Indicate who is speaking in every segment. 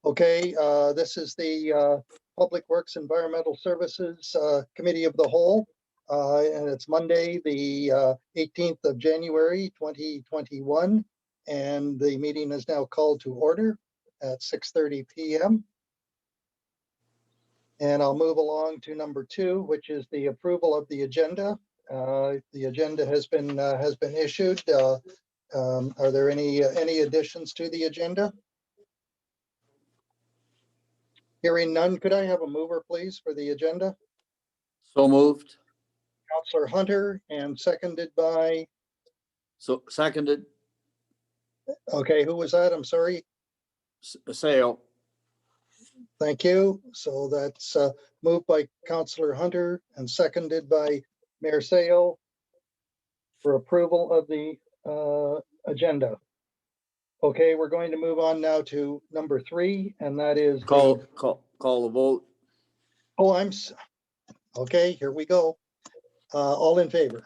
Speaker 1: Okay, this is the Public Works Environmental Services Committee of the Whole. And it's Monday, the 18th of January, 2021. And the meeting is now called to order at 6:30 p.m. And I'll move along to number 2, which is the approval of the agenda. The agenda has been issued. Are there any additions to the agenda? Hearing none, could I have a mover, please, for the agenda?
Speaker 2: So moved.
Speaker 1: Councillor Hunter, and seconded by,
Speaker 2: So seconded.
Speaker 1: okay, who was that? I'm sorry.
Speaker 2: Sale.
Speaker 1: Thank you. So that's moved by Councillor Hunter and seconded by Mayor Sale for approval of the agenda. Okay, we're going to move on now to number 3, and that is
Speaker 2: Call the vote.
Speaker 1: Oh, okay, here we go. All in favor?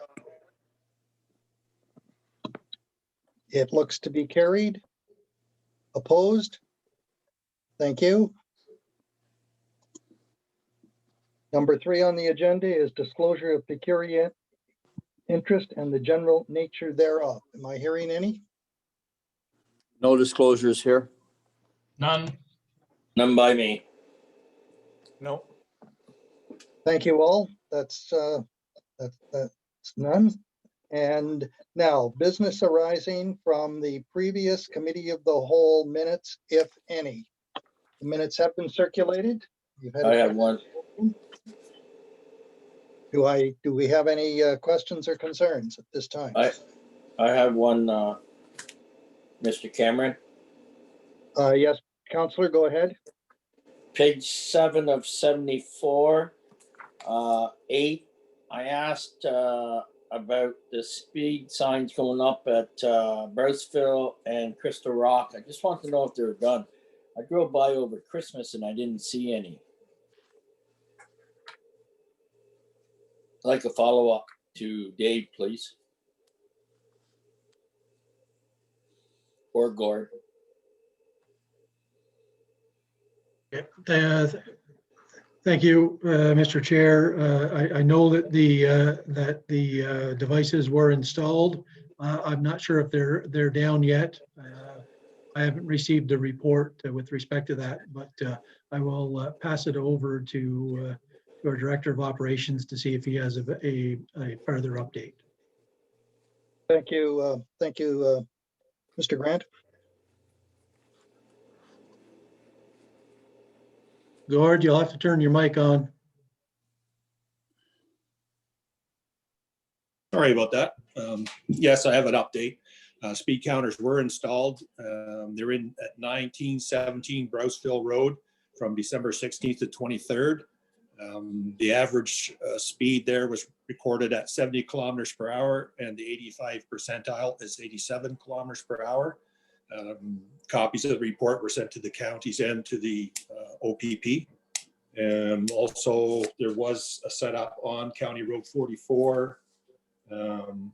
Speaker 1: It looks to be carried. Opposed? Thank you. Number 3 on the agenda is disclosure of pecuniary interest and the general nature thereof. Am I hearing any?
Speaker 2: No disclosures here.
Speaker 3: None.
Speaker 4: None by me.
Speaker 3: No.
Speaker 1: Thank you all. That's none. And now, business arising from the previous Committee of the Whole minutes, if any. The minutes have been circulated.
Speaker 4: I have one.
Speaker 1: Do we have any questions or concerns at this time?
Speaker 4: I have one, Mr. Cameron.
Speaker 1: Yes, Councillor, go ahead.
Speaker 4: Page 7 of 74, 8. I asked about the speed signs going up at Browseville and Crystal Rock. I just want to know if they're done. I drove by over Christmas and I didn't see any. I'd like a follow-up to Dave, please. Or Gord.
Speaker 5: Thank you, Mr. Chair. I know that the devices were installed. I'm not sure if they're down yet. I haven't received a report with respect to that, but I will pass it over to our Director of Operations to see if he has a further update.
Speaker 1: Thank you, Mr. Grant.
Speaker 5: Gord, you'll have to turn your mic on.
Speaker 3: Sorry about that. Yes, I have an update. Speed counters were installed. They're in at 1917 Browseville Road from December 16th to 23rd. The average speed there was recorded at 70 kilometers per hour, and the 85 percentile is 87 kilometers per hour. Copies of the report were sent to the counties and to the OPP. And also there was a setup on County Road 44, and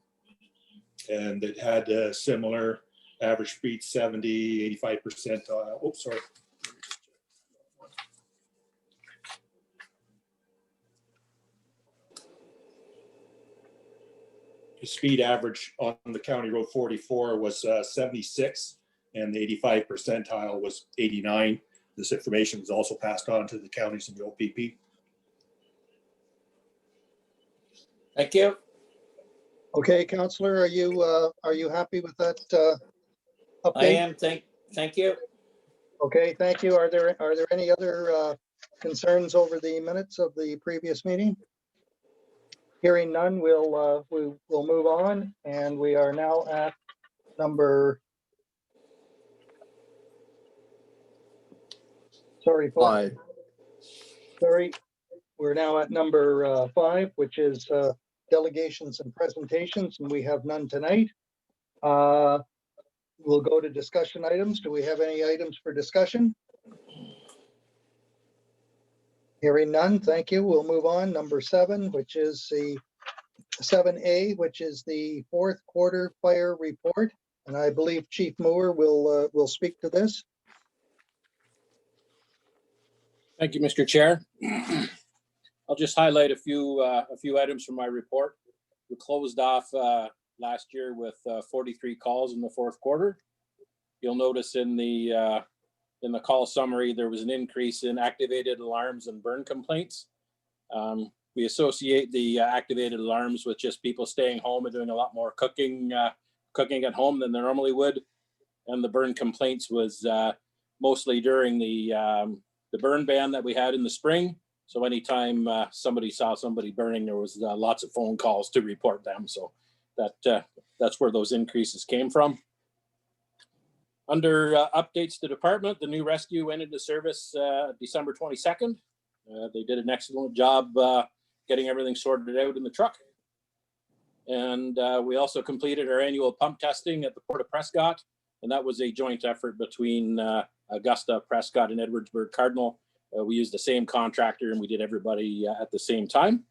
Speaker 3: it had a similar average speed, 70, 85 percentile. Oh, sorry. The speed average on the County Road 44 was 76, and the 85 percentile was 89. This information was also passed on to the counties and the OPP.
Speaker 4: Thank you.
Speaker 1: Okay, Councillor, are you happy with that update?
Speaker 4: I am. Thank you.
Speaker 1: Okay, thank you. Are there any other concerns over the minutes of the previous meeting? Hearing none, we'll move on, and we are now at number. Sorry, folks.
Speaker 2: 5.
Speaker 1: Sorry, we're now at number 5, which is delegations and presentations, and we have none tonight. We'll go to discussion items. Do we have any items for discussion? Hearing none, thank you. We'll move on. Number 7, which is the 7A, which is the 4th quarter fire report, and I believe Chief Moore will speak to this.
Speaker 6: Thank you, Mr. Chair. I'll just highlight a few items from my report. We closed off last year with 43 calls in the fourth quarter. You'll notice in the call summary, there was an increase in activated alarms and burn complaints. We associate the activated alarms with just people staying home and doing a lot more cooking at home than they normally would. And the burn complaints was mostly during the burn ban that we had in the spring. So anytime somebody saw somebody burning, there was lots of phone calls to report them. So that's where those increases came from. Under updates to department, the new rescue went into service December 22nd. They did an excellent job getting everything sorted out in the truck. And we also completed our annual pump testing at the Port of Prescott. And that was a joint effort between Augusta, Prescott, and Edwardsburg Cardinal. We used the same contractor and we did everybody at the same time.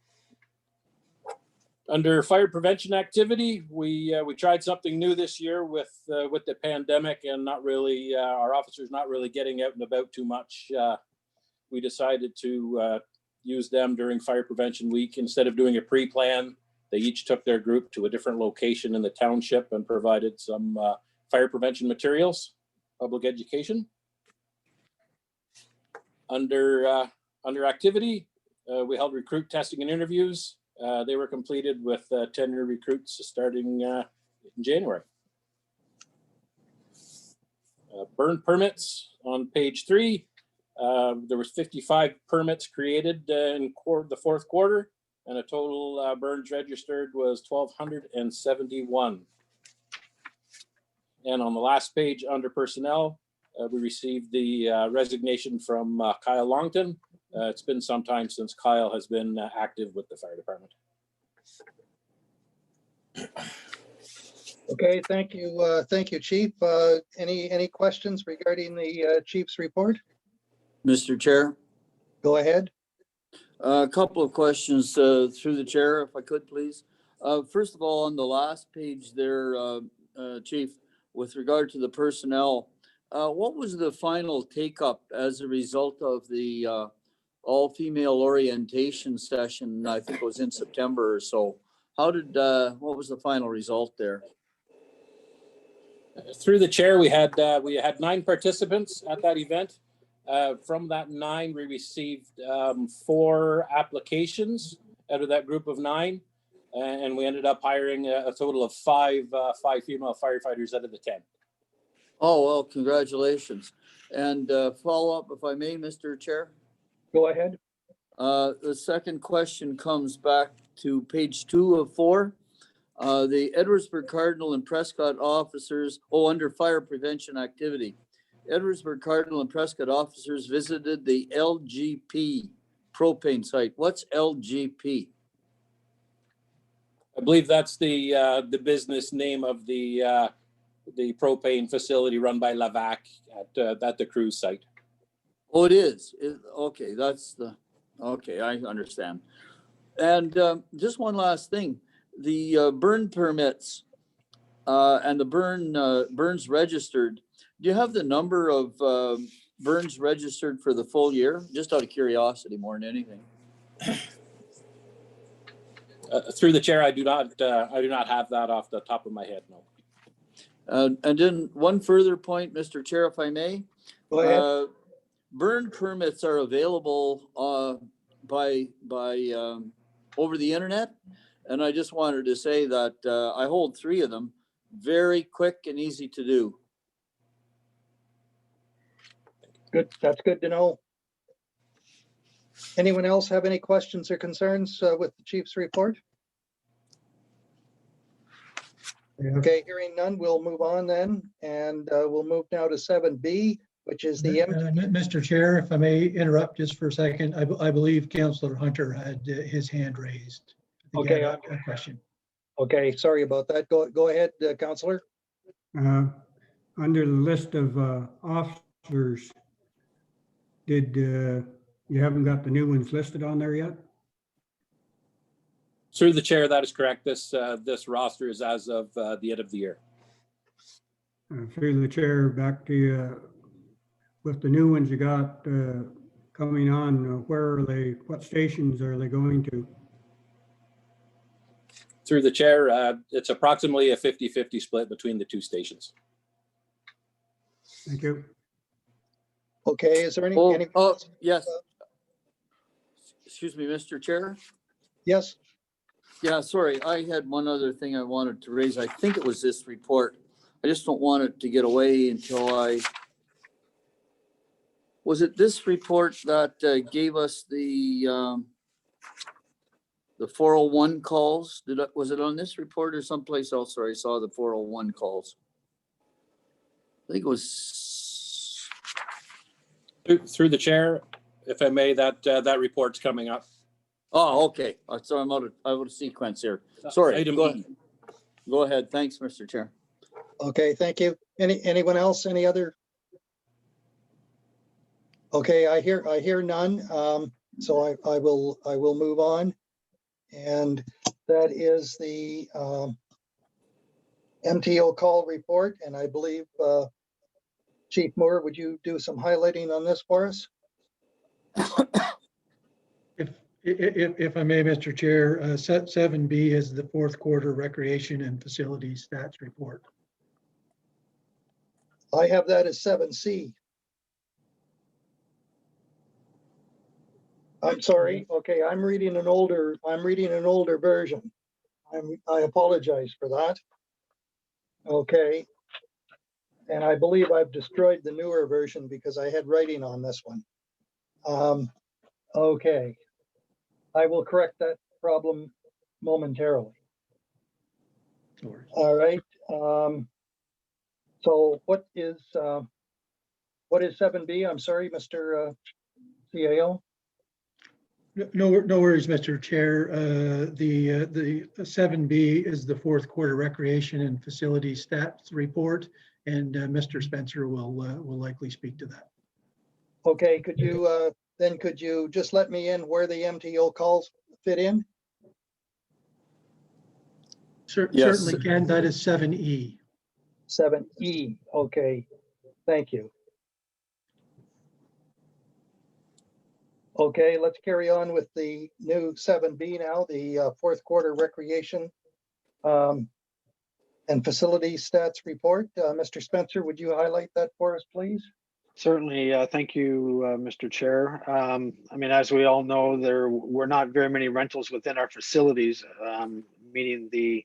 Speaker 6: Under fire prevention activity, we tried something new this year with the pandemic and not really, our officers not really getting out and about too much. We decided to use them during fire prevention week. Instead of doing a pre-plan, they each took their group to a different location in the township and provided some fire prevention materials, public education. Under activity, we held recruit testing and interviews. They were completed with 10 new recruits starting in January. Burn permits on page 3. There was 55 permits created in the fourth quarter, and a total burns registered was 1,271. And on the last page under personnel, we received the resignation from Kyle Longton. It's been some time since Kyle has been active with the fire department.
Speaker 1: Okay, thank you, Chief. Any questions regarding the Chief's report?
Speaker 2: Mr. Chair,
Speaker 1: Go ahead.
Speaker 2: a couple of questions through the chair, if I could, please. First of all, on the last page there, Chief, with regard to the personnel, what was the final take-up as a result of the all-female orientation session? I think it was in September or so. What was the final result there?
Speaker 6: Through the chair, we had 9 participants at that event. From that 9, we received 4 applications out of that group of 9, and we ended up hiring a total of 5 female firefighters out of the 10.
Speaker 2: Oh, well, congratulations. And follow up, if I may, Mr. Chair?
Speaker 1: Go ahead.
Speaker 2: The second question comes back to page 2 of 4. The Edwardsburg Cardinal and Prescott officers, under fire prevention activity. Edwardsburg Cardinal and Prescott officers visited the LGP propane site. What's LGP?
Speaker 6: I believe that's the business name of the propane facility run by Lavac at the cruise site.
Speaker 2: Oh, it is. Okay, okay, I understand. And just one last thing, the burn permits and the burns registered. Do you have the number of burns registered for the full year? Just out of curiosity, more than anything.
Speaker 6: Through the chair, I do not have that off the top of my head. No.
Speaker 2: And then one further point, Mr. Chair, if I may.
Speaker 1: Go ahead.
Speaker 2: Burn permits are available by over the internet, and I just wanted to say that I hold 3 of them. Very quick and easy to do.
Speaker 1: Good. That's good to know. Anyone else have any questions or concerns with the Chief's report? Okay, hearing none, we'll move on then, and we'll move now to 7B, which is the
Speaker 5: Mr. Chair, if I may interrupt just for a second, I believe Councillor Hunter had his hand raised. I think he
Speaker 1: Okay,
Speaker 5: had a question.
Speaker 1: Okay, sorry about that. Go ahead, Councillor.
Speaker 7: Under the list of officers, you haven't got the new ones listed on there yet?
Speaker 6: Through the chair, that is correct. This roster is as of the end of the year.
Speaker 7: Through the chair, back to you. With the new ones, you got coming on? Where are they, what stations are they going to?
Speaker 6: Through the chair, it's approximately a 50-50 split between the two stations.
Speaker 7: Thank you.
Speaker 1: Okay, is there any?
Speaker 2: Oh,
Speaker 1: any-
Speaker 2: yes. Excuse me, Mr. Chair.
Speaker 1: Yes,
Speaker 2: Yeah, sorry, I had one other thing I wanted to raise. I think it was this report. I just don't want it to get away until was it this report that gave us the 401 calls? Was it on this report or someplace else where I saw the 401 calls? I think it was,
Speaker 6: Through the chair, if I may, that report's coming up.
Speaker 2: oh, okay. So I'm out of sequence here. Sorry,
Speaker 6: Item
Speaker 2: go
Speaker 6: E.
Speaker 2: ahead. Go ahead. Thanks, Mr. Chair.
Speaker 1: okay, thank you. Anyone else, any other? Okay, I hear none. So I will move on. And that is the MTO call report. And I believe Chief Moore, would you do some highlighting on this for us?
Speaker 5: If I may, Mr. Chair, 7B is the fourth quarter recreation and facilities stats report.
Speaker 1: I have that as 7C. I'm sorry. Okay, I'm reading an older version. I apologize for that. Okay. And I believe I've destroyed the newer version because I had writing on this one. Okay. I will correct that problem momentarily. All right. So what is 7B? I'm sorry, Mr. CAO.
Speaker 5: No worries, Mr. Chair. The 7B is the fourth quarter recreation and facilities stats report, and Mr. Spencer will likely speak to that.
Speaker 1: Okay, could you just let me in where the MTO calls fit in?
Speaker 2: Yes.
Speaker 5: Certainly can. That is 7E.
Speaker 1: 7E. Okay, thank you. Okay, let's carry on with the new 7B now, the fourth quarter recreation and facility stats report. Mr. Spencer, would you highlight that for us, please?
Speaker 8: Certainly. Thank you, Mr. Chair. I mean, as we all know, there were not very many rentals within our facilities, meaning the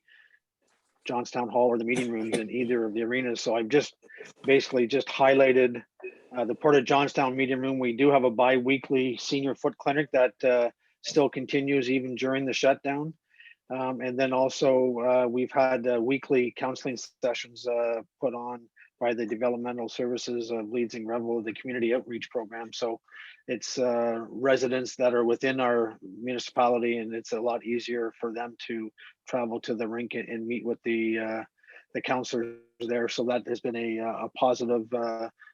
Speaker 8: Johnstown Hall or the meeting rooms in either of the arenas. So I've just basically just highlighted the Port of Johnstown meeting room. We do have a bi-weekly senior foot clinic that still continues even during the shutdown. And then also we've had weekly counseling sessions put on by the developmental services of Leeds and Revel, the community outreach program. So it's residents that are within our municipality, and it's a lot easier for them to travel to the rink and meet with the counselors there. So that has been a positive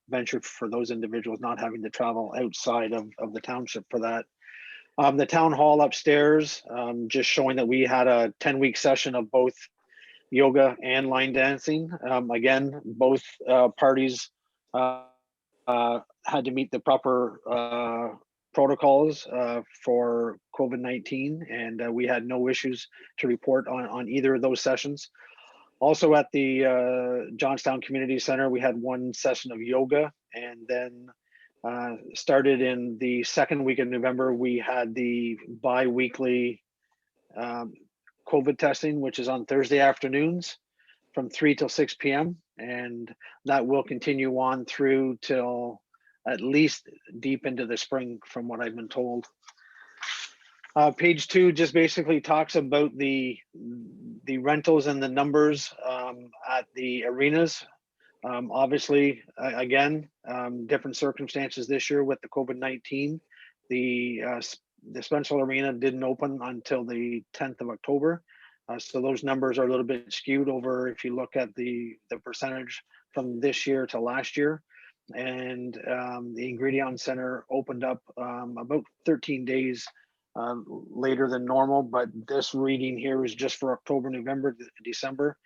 Speaker 8: venture for those individuals not having to travel outside of the township for that. The town hall upstairs, just showing that we had a 10-week session of both yoga and line dancing. Again, both parties had to meet the proper protocols for COVID-19, and we had no issues to report on either of those sessions. Also at the Johnstown Community Center, we had one session of yoga, and then started in the second week of November, we had the bi-weekly COVID testing, which is on Thursday afternoons from 3 till 6 p.m. And that will continue on through till at least deep into the spring, from what I've been told. Page 2 just basically talks about the rentals and the numbers at the arenas. Obviously, again, different circumstances this year with the COVID-19. The Spencer Arena didn't open until the 10th of October. So those numbers are a little bit skewed over if you look at the percentage from this year to last year. And the Ingredient Center opened up about 13 days later than normal, but this reading here is just for October, November, December.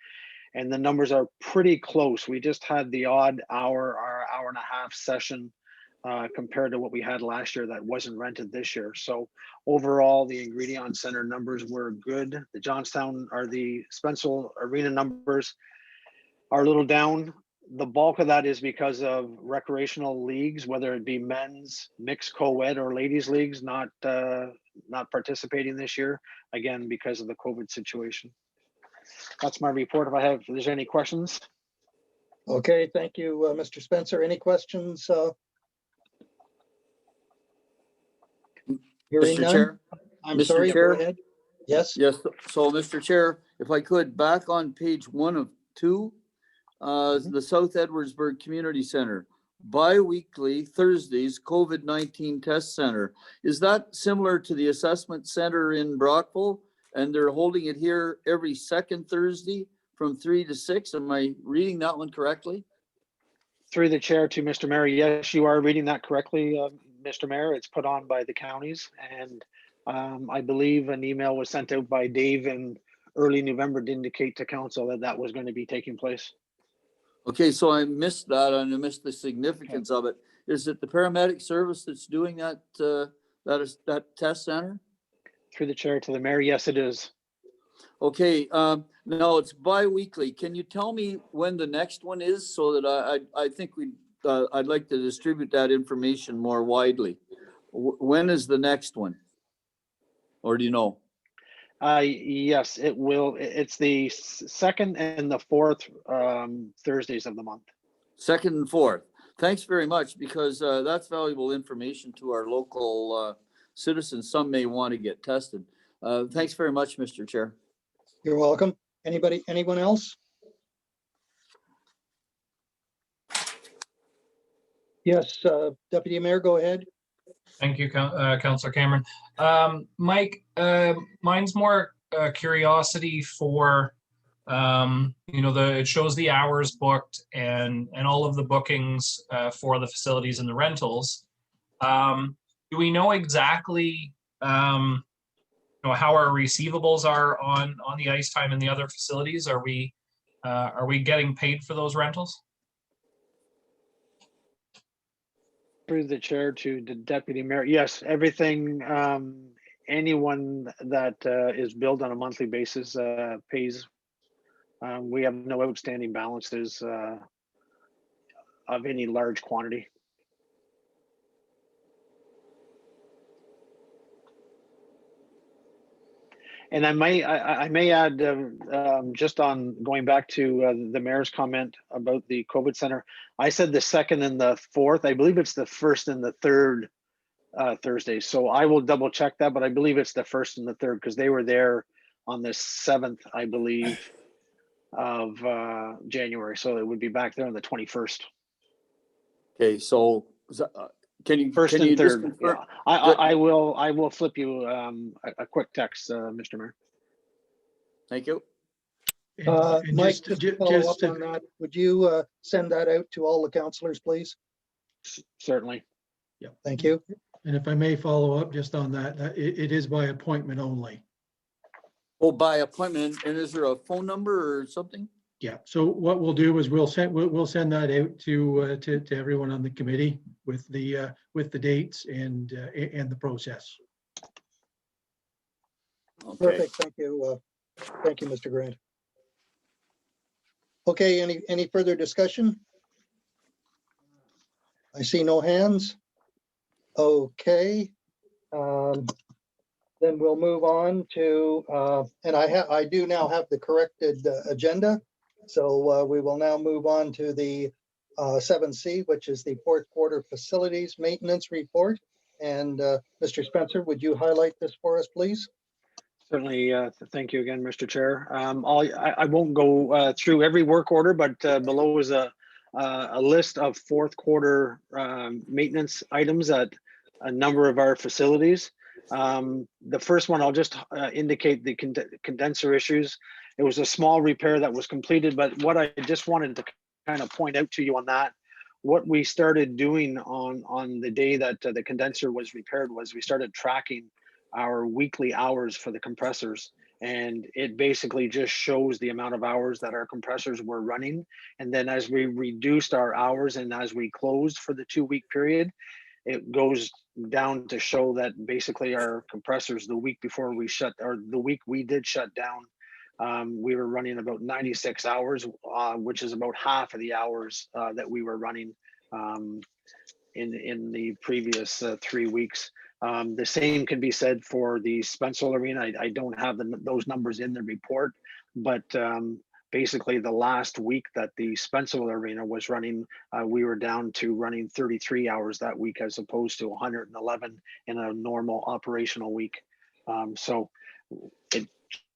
Speaker 8: And the numbers are pretty close. We just had the odd hour or hour and a half session compared to what we had last year that wasn't rented this year. So overall, the ingredient center numbers were good. The Johnstown or the Spencer Arena numbers are a little down. The bulk of that is because of recreational leagues, whether it be men's, mixed co-ed, or ladies leagues, not participating this year, again, because of the COVID situation. That's my report. If there's any questions.
Speaker 1: Okay, thank you, Mr. Spencer. Any questions? Hearing
Speaker 2: Mr.
Speaker 1: none?
Speaker 2: Chair?
Speaker 1: I'm
Speaker 2: Mr.
Speaker 1: sorry, go
Speaker 2: Chair?
Speaker 1: ahead. Yes,
Speaker 2: Yes, so Mr. Chair, if I could, back on page 1 of 2, the South Edwardsburg Community Center, bi-weekly Thursdays, COVID-19 test center. Is that similar to the assessment center in Brockville? And they're holding it here every second Thursday from 3 to 6. Am I reading that one correctly?
Speaker 8: Through the chair to Mr. Mayor, yes, you are reading that correctly, Mr. Mayor. It's put on by the counties, and I believe an email was sent out by Dave in early November to indicate to council that that was going to be taking place.
Speaker 2: Okay, so I missed that and I missed the significance of it. Is it the paramedic service that's doing that, that test center?
Speaker 8: Through the chair to the mayor, yes, it is.
Speaker 2: Okay, no, it's bi-weekly. Can you tell me when the next one is so that I think I'd like to distribute that information more widely. When is the next one? Or do you know?
Speaker 8: Yes, it will. It's the second and the fourth Thursdays of the month.
Speaker 2: Second and fourth. Thanks very much, because that's valuable information to our local citizens. Some may want to get tested. Thanks very much, Mr. Chair.
Speaker 1: you're welcome. Anyone else? Yes, Deputy Mayor, go ahead.
Speaker 9: Thank you, Councillor Cameron. Mike, mine's more curiosity for, it shows the hours booked and all of the bookings for the facilities and the rentals. Do we know exactly, how our receivables are on the ice time in the other facilities? Are we getting paid for those rentals?
Speaker 8: Through the chair to the deputy mayor, yes, everything, anyone that is billed on a monthly basis pays. We have no outstanding balances of any large quantity. And I may add, just on going back to the mayor's comment about the COVID center, I said the second and the fourth. I believe it's the first and the third Thursdays. So I will double check that, but I believe it's the first and the third because they were there on the 7th, I believe, of January. So it would be back there on the 21st.
Speaker 2: Okay, so can you
Speaker 8: First
Speaker 2: can
Speaker 8: and
Speaker 2: you just
Speaker 8: third.
Speaker 2: confirm?
Speaker 8: Yeah. I will flip you a quick text, Mr. Mayor.
Speaker 2: Thank you.
Speaker 5: And
Speaker 1: Mike,
Speaker 5: just
Speaker 1: just to follow up
Speaker 5: to-
Speaker 1: on that, would you send that out to all the councillors, please?
Speaker 8: Certainly.
Speaker 1: Thank you.
Speaker 5: And if I may follow up just on that, it is by appointment only.
Speaker 2: Oh, by appointment, and is there a phone number or something?
Speaker 5: Yeah, so what we'll do is we'll send that out to everyone on the committee with the dates and the process.
Speaker 2: Okay.
Speaker 1: Perfect. Thank you. Thank you, Mr. Grant. Okay, any further discussion? I see no hands. Okay. Then we'll move on to, and I do now have the corrected agenda. So we will now move on to the 7C, which is the fourth quarter facilities maintenance report. And Mr. Spencer, would you highlight this for us, please?
Speaker 8: Certainly. Thank you again, Mr. Chair. I won't go through every work order, but below is a list of fourth quarter maintenance items at a number of our facilities. The first one, I'll just indicate the condenser issues. It was a small repair that was completed, but what I just wanted to kind of point out to you on that, what we started doing on the day that the condenser was repaired was we started tracking our weekly hours for the compressors. And it basically just shows the amount of hours that our compressors were running. And then as we reduced our hours and as we closed for the 2-week period, it goes down to show that basically our compressors, the week before we shut, or the week we did shut down, we were running about 96 hours, which is about half of the hours that we were running in the previous 3 weeks. The same can be said for the Spencer Arena. I don't have those numbers in the report, but basically the last week that the Spencer Arena was running, we were down to running 33 hours that week as opposed to 111 in a normal operational week. So it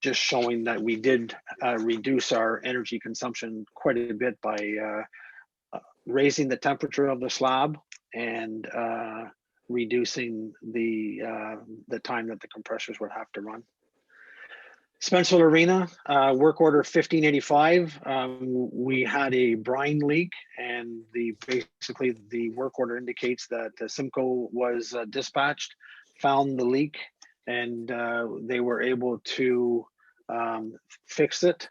Speaker 8: just showing that we did reduce our energy consumption quite a bit by raising the temperature of the slab and reducing the time that the compressors would have to run. Spencer Arena, work order 1585. We had a brine leak, and basically the work order indicates that Simcoe was dispatched, found the leak, and they were able to fix it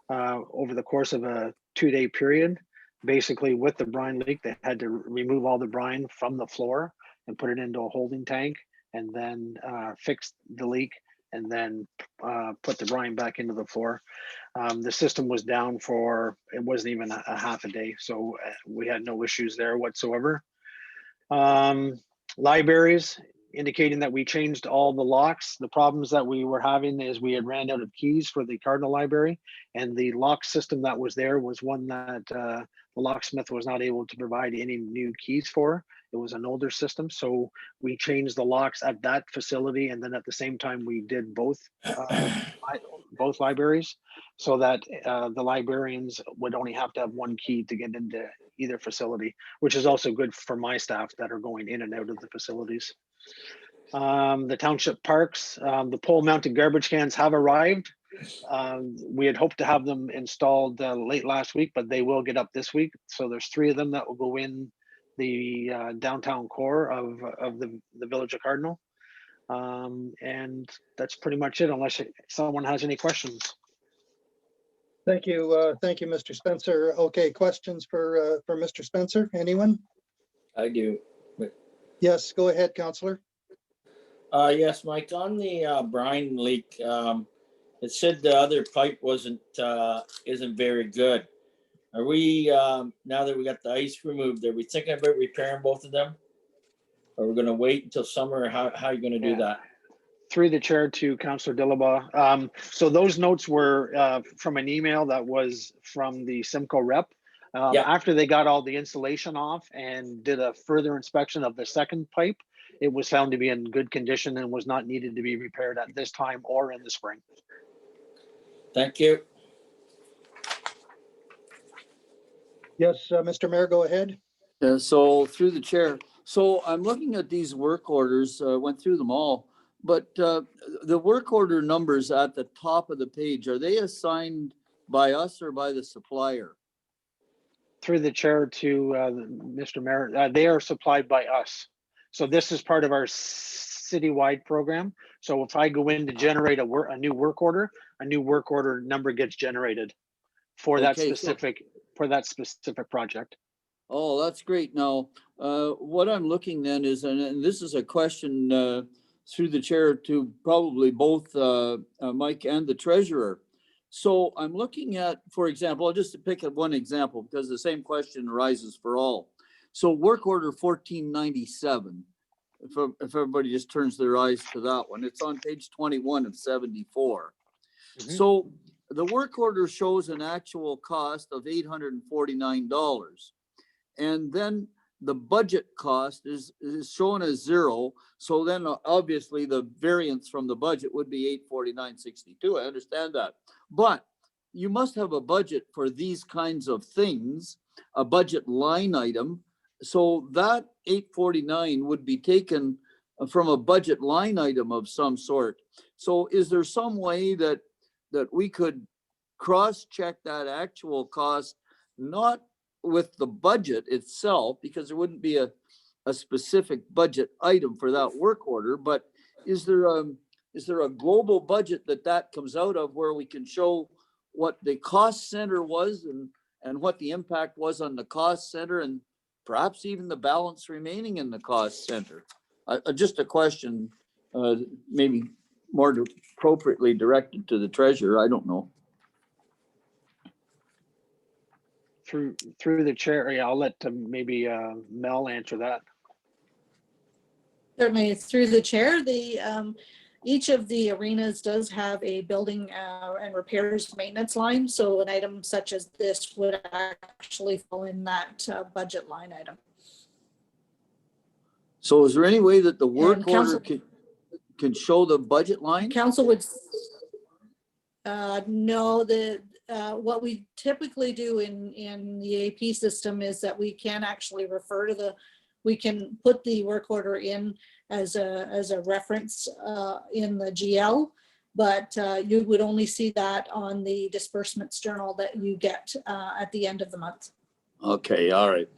Speaker 8: over the course of a 2-day period. Basically, with the brine leak, they had to remove all the brine from the floor and put it into a holding tank, and then fix the leak, and then put the brine back into the floor. The system was down for, it wasn't even a half a day, so we had no issues there whatsoever. Libraries, indicating that we changed all the locks. The problems that we were having is we had ran out of keys for the Cardinal library, and the lock system that was there was one that the locksmith was not able to provide any new keys for. It was an older system, so we changed the locks at that facility, and then at the same time we did both libraries, so that the librarians would only have to have one key to get into either facility, which is also good for my staff that are going in and out of the facilities. The township parks, the pole mounted garbage cans have arrived. We had hoped to have them installed late last week, but they will get up this week. So there's 3 of them that will go in the downtown core of the village of Cardinal. And that's pretty much it, unless someone has any questions.
Speaker 1: Thank you, Mr. Spencer. Okay, questions for Mr. Spencer? Anyone?
Speaker 4: I do.
Speaker 1: Yes, go ahead, Councillor.
Speaker 4: Yes, Mike, on the brine leak, it said the other pipe isn't very good. Are we, now that we got the ice removed, are we thinking about repairing both of them? Or we're gonna wait until summer, or how are you gonna do that?
Speaker 8: Through the chair to Councillor Dillabaugh. So those notes were from an email that was from the Simcoe rep.
Speaker 4: Yeah.
Speaker 8: After they got all the insulation off and did a further inspection of the second pipe, it was found to be in good condition and was not needed to be repaired at this time or in the spring.
Speaker 4: Thank you.
Speaker 1: Yes, Mr. Mayor, go ahead.
Speaker 2: So through the chair, so I'm looking at these work orders, went through them all, but the work order numbers at the top of the page, are they assigned by us or by the supplier?
Speaker 8: Through the chair to Mr. Mayor, they are supplied by us. So this is part of our citywide program. So if I go in to generate a new work order, a new work order number gets generated for that specific project.
Speaker 2: Oh, that's great. Now, what I'm looking then is, and this is a question through the chair to probably both Mike and the treasurer. So I'm looking at, for example, I'll just pick up one example because the same question arises for all. So work order 1497, if everybody just turns their eyes to that one, it's on page 21 of 74. Mm-hmm. So the work order shows an actual cost of $849. And then the budget cost is shown as 0. So then obviously the variance from the budget would be $849.62. I understand that. But you must have a budget for these kinds of things, a budget line item. So that 849 would be taken from a budget line item of some sort. So is there some way that we could cross-check that actual cost, not with the budget itself, because there wouldn't be a specific budget item for that work order, but is there a global budget that comes out of where we can show what the cost center was and what the impact was on the cost center and perhaps even the balance remaining in the cost center? Just a question, maybe more appropriately directed to the treasurer. I don't know.
Speaker 8: Through the chair, yeah, I'll let maybe Mel answer that.
Speaker 10: Certainly, through the chair, each of the arenas does have a building and repairs maintenance line. So an item such as this would actually fall in that budget line item.
Speaker 2: So is there any way that the work
Speaker 10: And council-
Speaker 2: order can show the budget line?
Speaker 10: Council would know that what we typically do in the AP system is that we can actually refer to we can put the work order in as a reference in the GL, but you would only see that on the disbursements journal that you get at the end of the month.
Speaker 2: Okay, all right.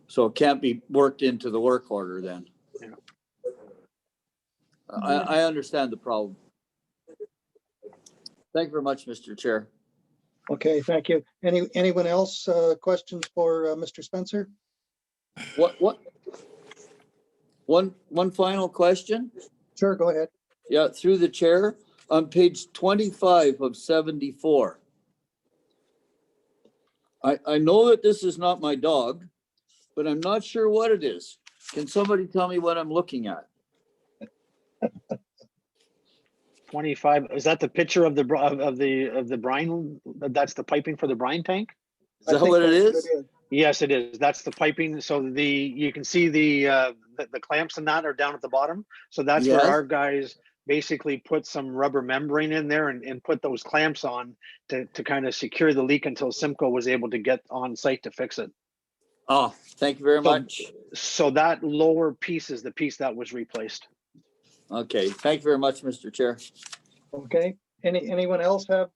Speaker 2: So it can't be worked into the work order then?
Speaker 8: Yeah.
Speaker 2: I understand the problem. Thank you very much, Mr. Chair.
Speaker 1: Okay, thank you. Anyone else questions for Mr. Spencer?
Speaker 2: One final question?
Speaker 1: Sure, go ahead.
Speaker 2: Yeah, through the chair, on page 25 of 74. I know that this is not my dog, but I'm not sure what it is. Can somebody tell me what I'm looking at?
Speaker 8: 25, is that the picture of the brine? That's the piping for the brine tank?
Speaker 2: Is that what it is?
Speaker 8: Yes, it is. That's the piping. So you can see the clamps and that are down at the bottom. So that's
Speaker 2: Yes.
Speaker 8: where our guys basically put some rubber membrane in there and put those clamps on to kind of secure the leak until Simcoe was able to get on site to fix it.
Speaker 2: Oh, thank you very
Speaker 8: So-
Speaker 2: much.
Speaker 8: So that lower piece is the piece that was replaced.
Speaker 2: Okay, thank you very much, Mr. Chair.
Speaker 1: Okay, anyone else have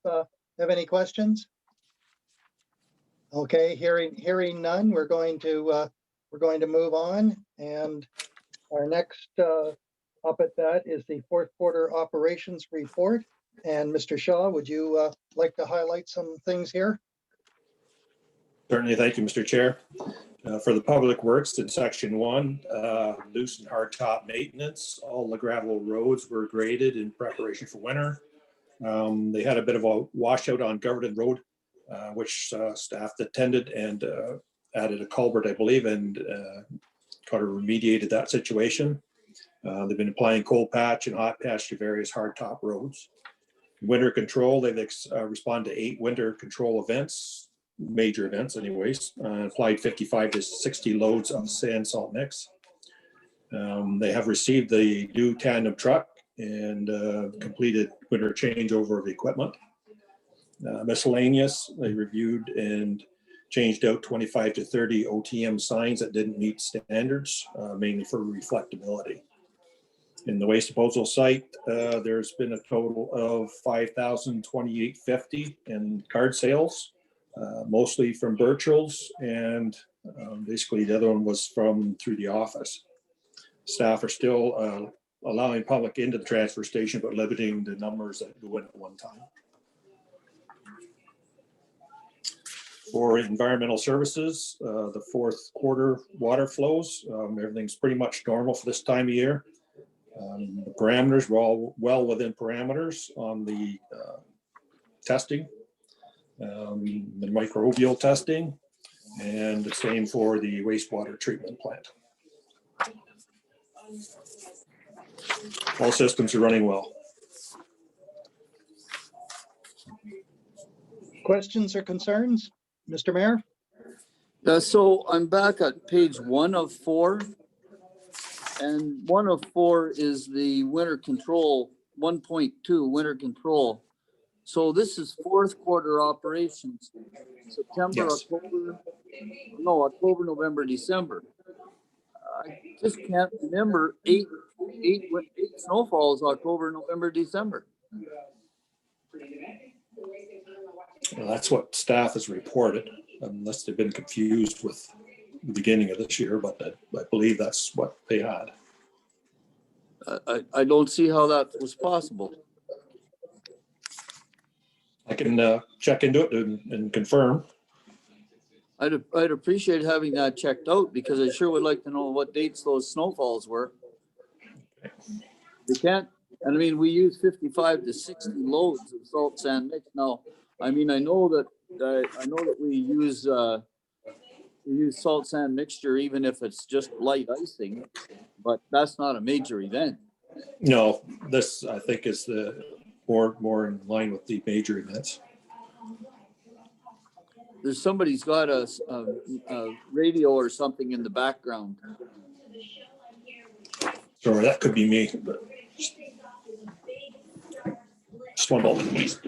Speaker 1: any questions? Okay, hearing none, we're going to move on, and our next up at that is the fourth quarter operations report. And Mr. Shaw, would you like to highlight some things here?
Speaker 3: Certainly, thank you, Mr. Chair. For the Public Works in Section 1, loose and hard top maintenance, all the gravel roads were graded in preparation for winter. They had a bit of a washout on Government Road, which staff attended and added a culvert, I believe, and kind of remediated that situation. They've been applying cold patch and hot patch to various hard top roads. Winter control, they've responded to 8 winter control events, major events anyways, applied 55 to 60 loads of sand salt mix. They have received the new tandem truck and completed winter changeover of equipment. Miscellaneous, they reviewed and changed out 25 to 30 OTM signs that didn't meet standards, mainly for reflectability. In the waste disposal site, there's been a total of 5,028.50 in card sales, mostly from Birchall's, and basically the other one was through the office. Staff are still allowing public into the transfer station, but limiting the numbers that go in at one time. For environmental services, the fourth quarter water flows, everything's pretty much normal for this time of year. The parameters were all well within parameters on the testing, the microbial testing, and the same for the wastewater treatment plant. All systems are running well.
Speaker 1: Questions or concerns? Mr. Mayor?
Speaker 2: So I'm back at page 1 of 4. And 1 of 4 is the winter control, 1.2 winter control. So this is fourth quarter operations, September,
Speaker 3: Yes.
Speaker 2: October, November, December. I just can't remember eight snowfalls, October, November, December.
Speaker 3: Well, that's what staff has reported, unless they've been confused with the beginning of this year, but I believe that's what they had.
Speaker 2: I don't see how that was possible.
Speaker 3: I can check into it and confirm.
Speaker 2: I'd appreciate having that checked out because I sure would like to know what dates those snowfalls were. We can't, and I mean, we use 55 to 60 loads of salt sand mix. Now, I mean, I know that we use salt sand mixture even if it's just light icing, but that's not a major event.
Speaker 3: No, this I think is the more in line with the major events.
Speaker 2: There's somebody's got a radio or something in the background.
Speaker 3: Sorry, that could be me. But just one moment, please.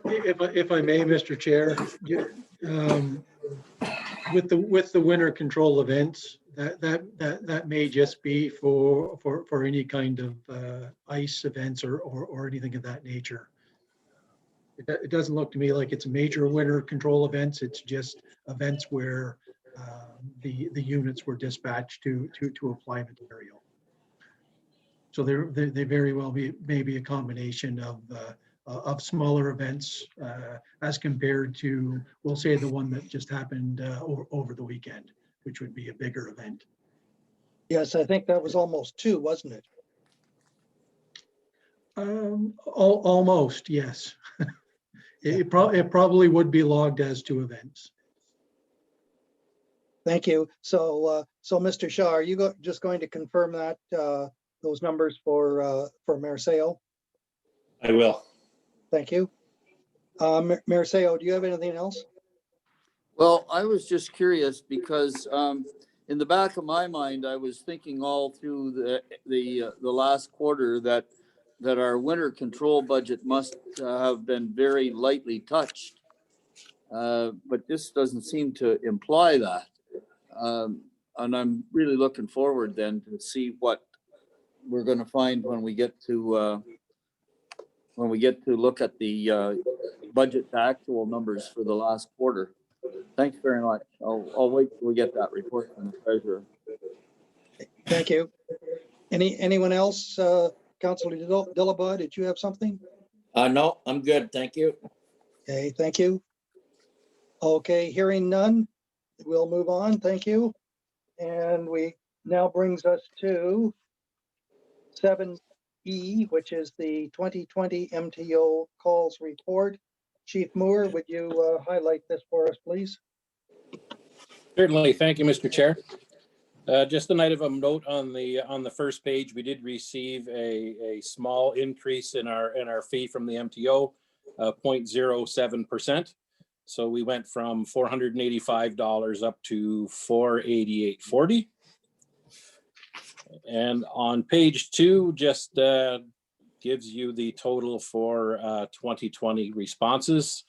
Speaker 5: If I may, Mr. Chair, with the winter control events, that may just be for any kind of ice events or anything of that nature. It doesn't look to me like it's major winter control events. It's just events where the units were dispatched to apply material. So they very well may be a combination of smaller events as compared to, we'll say, the one that just happened over the weekend, which would be a bigger event.
Speaker 1: Yes, I think that was almost 2, wasn't it?
Speaker 5: Almost, yes. It probably would be logged as 2 events.
Speaker 1: Thank you. So Mr. Shaw, are you just going to confirm that those numbers for Marseille?
Speaker 3: I will.
Speaker 1: Thank you. Marseille, do you have anything else?
Speaker 2: Well, I was just curious because in the back of my mind, I was thinking all through the last quarter that our winter control budget must have been very lightly touched, but this doesn't seem to imply that. And I'm really looking forward then to see what we're going to find when we get to look at the budget to actual numbers for the last quarter. Thanks very much. I'll wait till we get that report from the treasurer.
Speaker 1: Thank you. Anyone else? Councilor Dillabaugh, did you have something?
Speaker 4: No, I'm good. Thank you.
Speaker 1: Okay, thank you. Okay, hearing none, we'll move on. Thank you. And we now brings us to 7E, which is the 2020 MTO calls report. Chief Moore, would you highlight this for us, please?
Speaker 6: Certainly. Thank you, Mr. Chair. Just an item of note on the first page, we did receive a small increase in our fee from the MTO, 0.07%. So we went from $485 up to $488.40. And on page 2, just gives you the total for 2020 responses.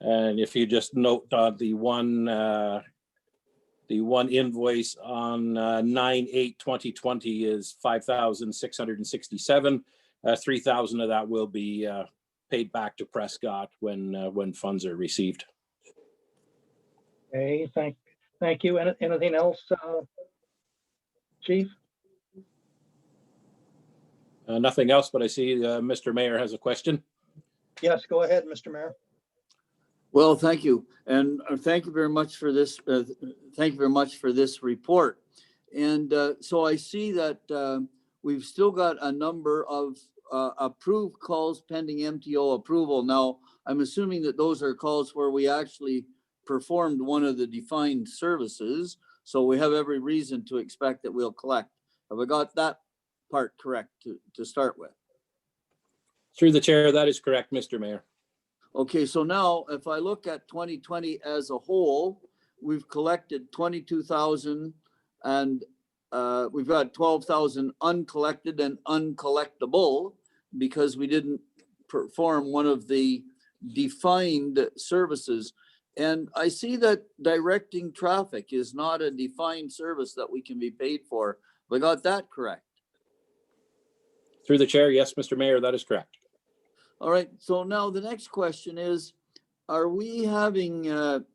Speaker 6: And if you just note the one invoice on 9/8/2020 is $5,667. 3,000 of that will be paid back to Prescott when funds are received.
Speaker 1: Okay, thank you. Anything else, Chief?
Speaker 6: Nothing else, but I see Mr. Mayor has a question.
Speaker 1: Yes, go ahead, Mr. Mayor.
Speaker 2: Well, thank you. And thank you very much for this. Thank you very much for this report. And so I see that we've still got a number of approved calls pending MTO approval. Now, I'm assuming that those are calls where we actually performed one of the defined services. So we have every reason to expect that we'll collect. Have I got that part correct to start with?
Speaker 6: Through the chair, that is correct, Mr. Mayor.
Speaker 2: Okay, so now if I look at 2020 as a whole, we've collected 22,000 and we've got 12,000 uncollected and uncollectible because we didn't perform one of the defined services. And I see that directing traffic is not a defined service that we can be paid for. Have I got that correct?
Speaker 6: Through the chair, yes, Mr. Mayor, that is correct.
Speaker 2: All right, so now the next question is, are we having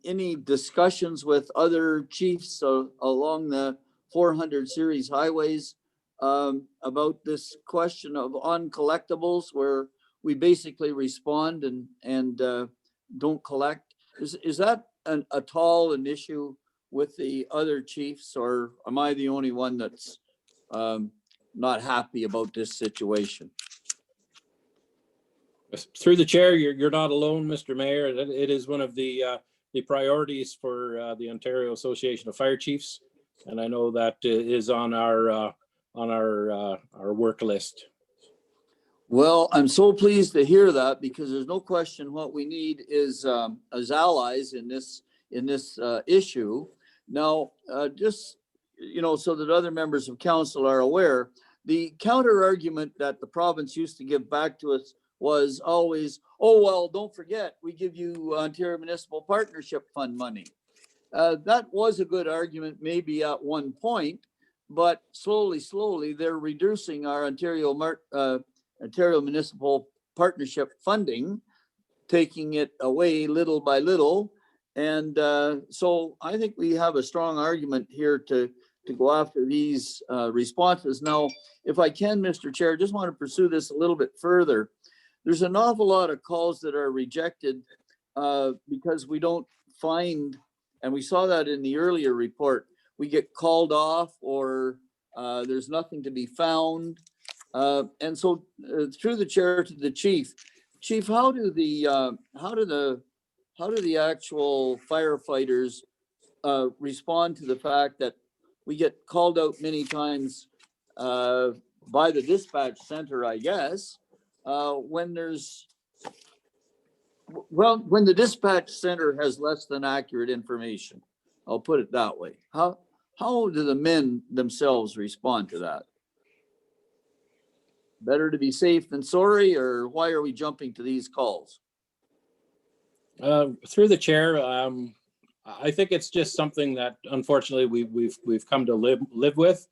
Speaker 2: any discussions with other chiefs along the 400 series highways about this question of uncollectibles where we basically respond and don't collect. Is that at all an issue with the other chiefs, or am I the only one that's not happy about this situation?
Speaker 6: Through the chair, you're not alone, Mr. Mayor. It is one of the priorities for the Ontario Association of Fire Chiefs, and I know that is on our work list.
Speaker 2: Well, I'm so pleased to hear that, because there's no question what we need is as allies in this issue. Now, just, so that other members of council are aware, the counter argument that the province used to give back to us was always, oh, well, don't forget, we give you Ontario Municipal Partnership Fund money. That was a good argument maybe at one point, but slowly, they're reducing our Ontario Municipal Partnership funding, taking it away little by little. And so I think we have a strong argument here to go after these responses. Now, if I can, Mr. Chair, just want to pursue this a little bit further. There's an awful lot of calls that are rejected because we don't find, and we saw that in the earlier report, we get called off or there's nothing to be found. And so through the chair to the chief, how do the actual firefighters respond to the fact that we get called out many times by the dispatch center, I guess, when the dispatch center has less than accurate information? I'll put it that way. How do the men themselves respond to that? Better to be safe than sorry, or why are we jumping to these calls?
Speaker 6: Through the chair, I think it's just something that unfortunately we've come to live with.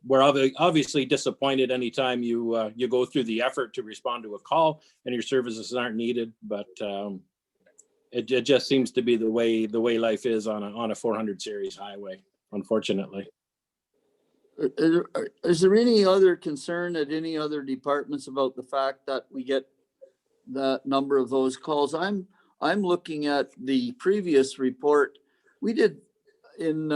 Speaker 6: We're obviously disappointed anytime you go through the effort to respond to a call and your services aren't needed, but it just seems to be the way life is on a 400 series highway, unfortunately.
Speaker 2: Is there any other concern at any other departments about the fact that we get that number of those calls? I'm looking at the previous report we did in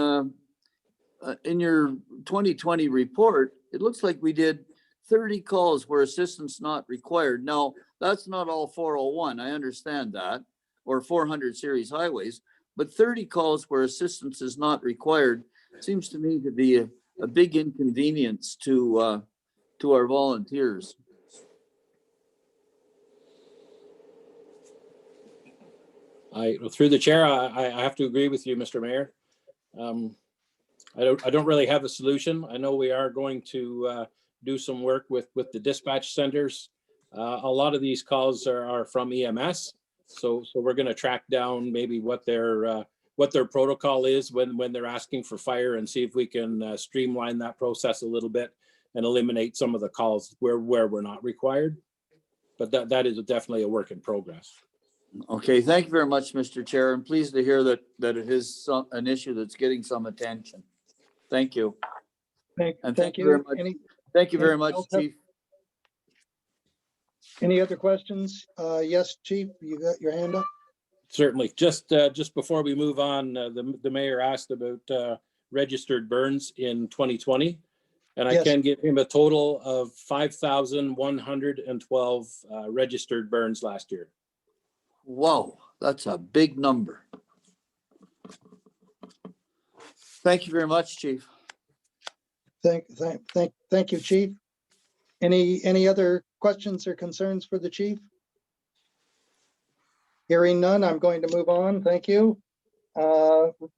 Speaker 2: your 2020 report. It looks like we did 30 calls where assistance not required. Now, that's not all 401. I understand that, or 400 series highways, but 30 calls where assistance is not required seems to me to be a big inconvenience to our volunteers.
Speaker 6: Through the chair, I have to agree with you, Mr. Mayor. I don't really have a solution. I know we are going to do some work with the dispatch centers. A lot of these calls are from EMS, so we're going to track down maybe what their protocol is when they're asking for fire, and see if we can streamline that process a little bit and eliminate some of the calls where we're not required. But that is definitely a work in progress.
Speaker 2: Okay, thank you very much, Mr. Chair. I'm pleased to hear that it is an issue that's getting some attention. Thank you.
Speaker 1: Thank you
Speaker 2: very much. Thank you very much, Chief.
Speaker 1: Any other questions? Yes, Chief, you got your hand up?
Speaker 6: Certainly. Just before we move on, the mayor asked about registered burns in 2020, and I can give him a total of 5,112 registered burns last year.
Speaker 2: Whoa, that's a big number. Thank you very much, Chief.
Speaker 1: Thank you, Chief. Any other questions or concerns for the chief? Hearing none, I'm going to move on. Thank you.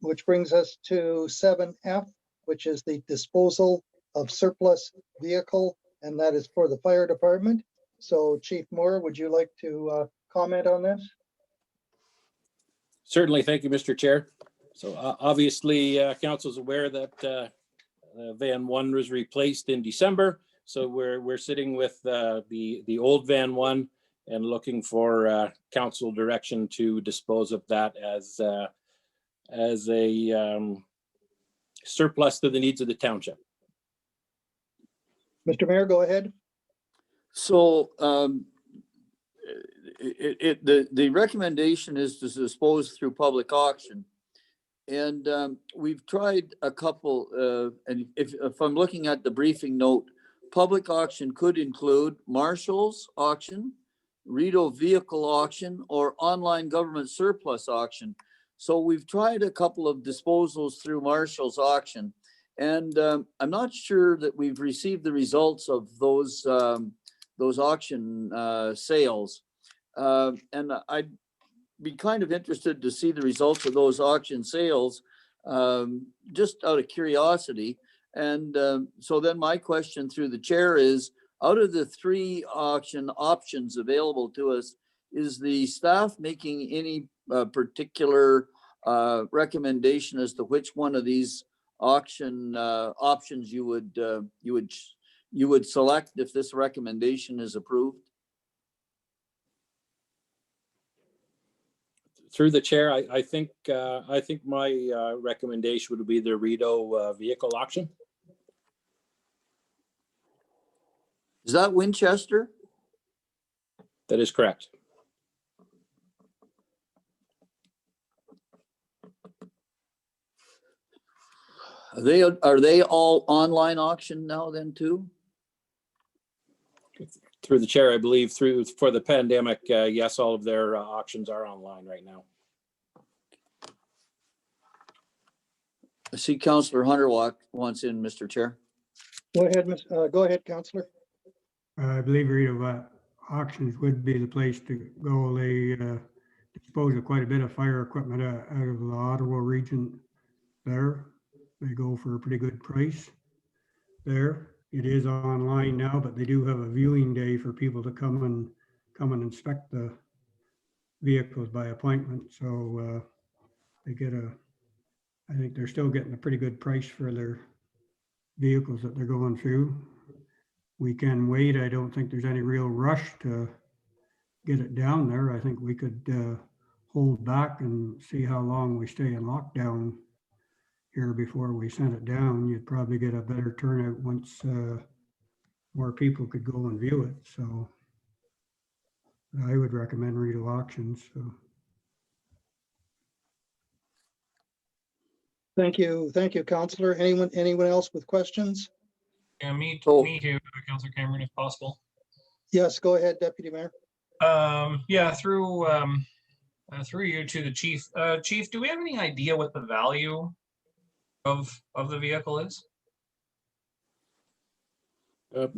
Speaker 1: Which brings us to 7F, which is the disposal of surplus vehicle, and that is for the fire department. So Chief Moore, would you like to comment on this?
Speaker 6: Certainly. Thank you, Mr. Chair. So obviously, council's aware that van 1 was replaced in December. So we're sitting with the old van 1 and looking for council direction to dispose of that as a surplus to the needs of the township.
Speaker 1: Mr. Mayor, go ahead.
Speaker 2: So the recommendation is to dispose through public auction. And we've tried a couple, and if I'm looking at the briefing note, public auction could include Marshall's auction, Rito vehicle auction, or online government surplus auction. So we've tried a couple of disposals through Marshall's auction. And I'm not sure that we've received the results of those auction sales. And I'd be kind of interested to see the results of those auction sales, just out of curiosity. And so then my question through the chair is, out of the 3 auction options available to us, is the staff making any particular recommendation as to which one of these auction options you would select if this recommendation is approved?
Speaker 6: Through the chair, I think my recommendation would be the Rito vehicle auction.
Speaker 2: Is that Winchester?
Speaker 6: That is correct.
Speaker 2: Are they all online auction now then too?
Speaker 6: Through the chair, I believe for the pandemic, yes, all of their auctions are online right now.
Speaker 2: I see Councillor Hunter wants in, Mr. Chair.
Speaker 1: Go ahead, Councillor.
Speaker 7: I believe Rito auctions would be the place to go. They dispose of quite a bit of fire equipment out of the Ottawa region there. They go for a pretty good price there. It is online now, but they do have a viewing day for people to come and inspect the vehicles by appointment. So they get I think they're still getting a pretty good price for their vehicles that they're going through. We can wait. I don't think there's any real rush to get it down there. I think we could hold back and see how long we stay in lockdown here before we send it down. You'd probably get a better turnout once more people could go and view it. So I would recommend Rito auctions. So.
Speaker 1: Thank you, Councillor. Anyone else with questions?
Speaker 9: Yeah, me too, Councillor Cameron, if possible.
Speaker 1: Yes, go ahead, Deputy Mayor.
Speaker 9: Yeah, through you to the chief. Chief, do we have any idea what the value of the vehicle is?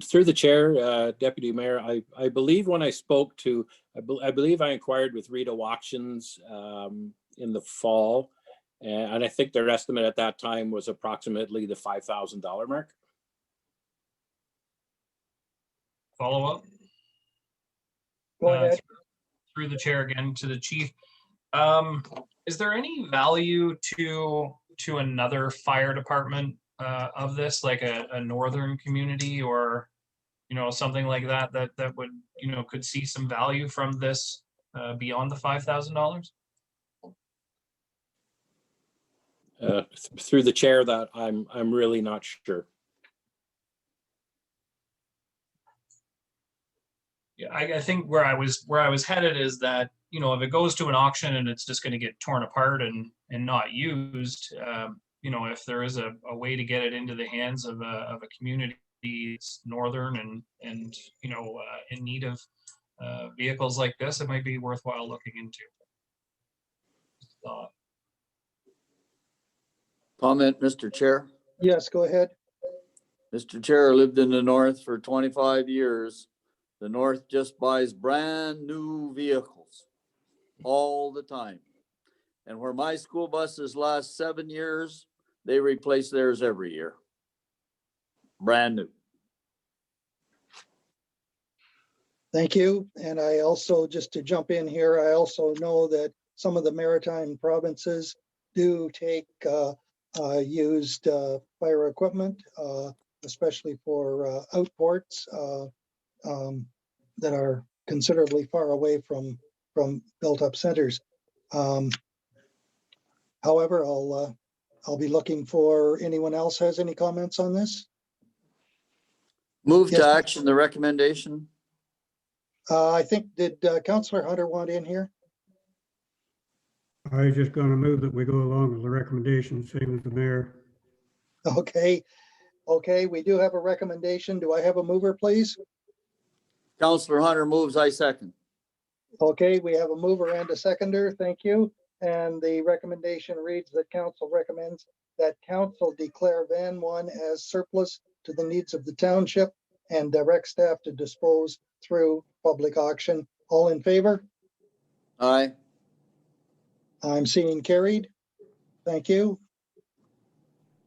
Speaker 6: Through the chair, Deputy Mayor, I believe when I spoke to, I believe I inquired with Rito Auctions in the fall, and I think their estimate at that time was approximately the $5,000 mark.
Speaker 9: Follow up?
Speaker 1: Go ahead.
Speaker 9: Through the chair again to the chief. Is there any value to another fire department of this, like a northern community or, something like that would, could see some value from this beyond the $5,000?
Speaker 6: Through the chair, that I'm really not sure.
Speaker 9: Yeah, I think where I was headed is that, if it goes to an auction and it's just going to get torn apart and not used, if there is a way to get it into the hands of a community that's northern and in need of vehicles like this, it might be worthwhile looking into.
Speaker 2: Comment, Mr. Chair.
Speaker 1: Yes, go ahead.
Speaker 2: Mr. Chair, I lived in the north for 25 years. The north just buys brand new vehicles all the time. And where my school buses last 7 years, they replace theirs every year. Brand new.
Speaker 1: Thank you. And I also, just to jump in here, I also know that some of the maritime provinces do take used fire equipment, especially for outports that are considerably far away from built-up centers. However, I'll be looking for anyone else has any comments on this.
Speaker 2: Move
Speaker 1: Yes.
Speaker 2: to action the recommendation.
Speaker 1: I think, did Councillor Hunter want in here?
Speaker 7: I was just gonna move that we go along with the recommendation, same as the mayor.
Speaker 1: Okay, okay, we do have a recommendation. Do I have a mover, please?
Speaker 2: Councillor Hunter moves, I second.
Speaker 1: Okay, we have a mover and a seconder. Thank you. And the recommendation reads that council recommends that council declare van one as surplus to the needs of the township and direct staff to dispose through public auction. All in favor?
Speaker 2: Aye.
Speaker 1: I'm seeing carried. Thank you.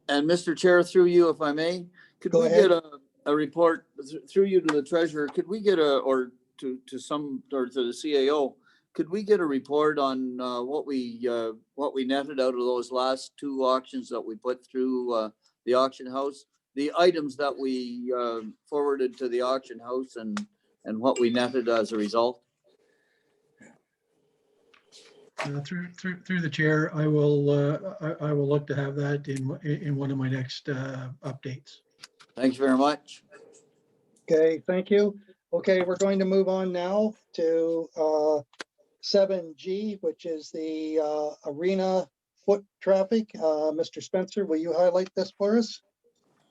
Speaker 2: And Mr. Chair, through you, if I may, could
Speaker 1: Go
Speaker 2: we
Speaker 1: ahead.
Speaker 2: get a report through you to the treasurer? Could we get or to the CAO? Could we get a report on what we netted out of those last two auctions that we put through the auction house? The items that we forwarded to the auction house and what we netted as a result?
Speaker 5: Through the chair, I will look to have that in one of my next updates.
Speaker 2: Thank you very much.
Speaker 1: Okay, thank you. Okay, we're going to move on now to 7G, which is the arena foot traffic. Mr. Spencer, will you highlight this for us?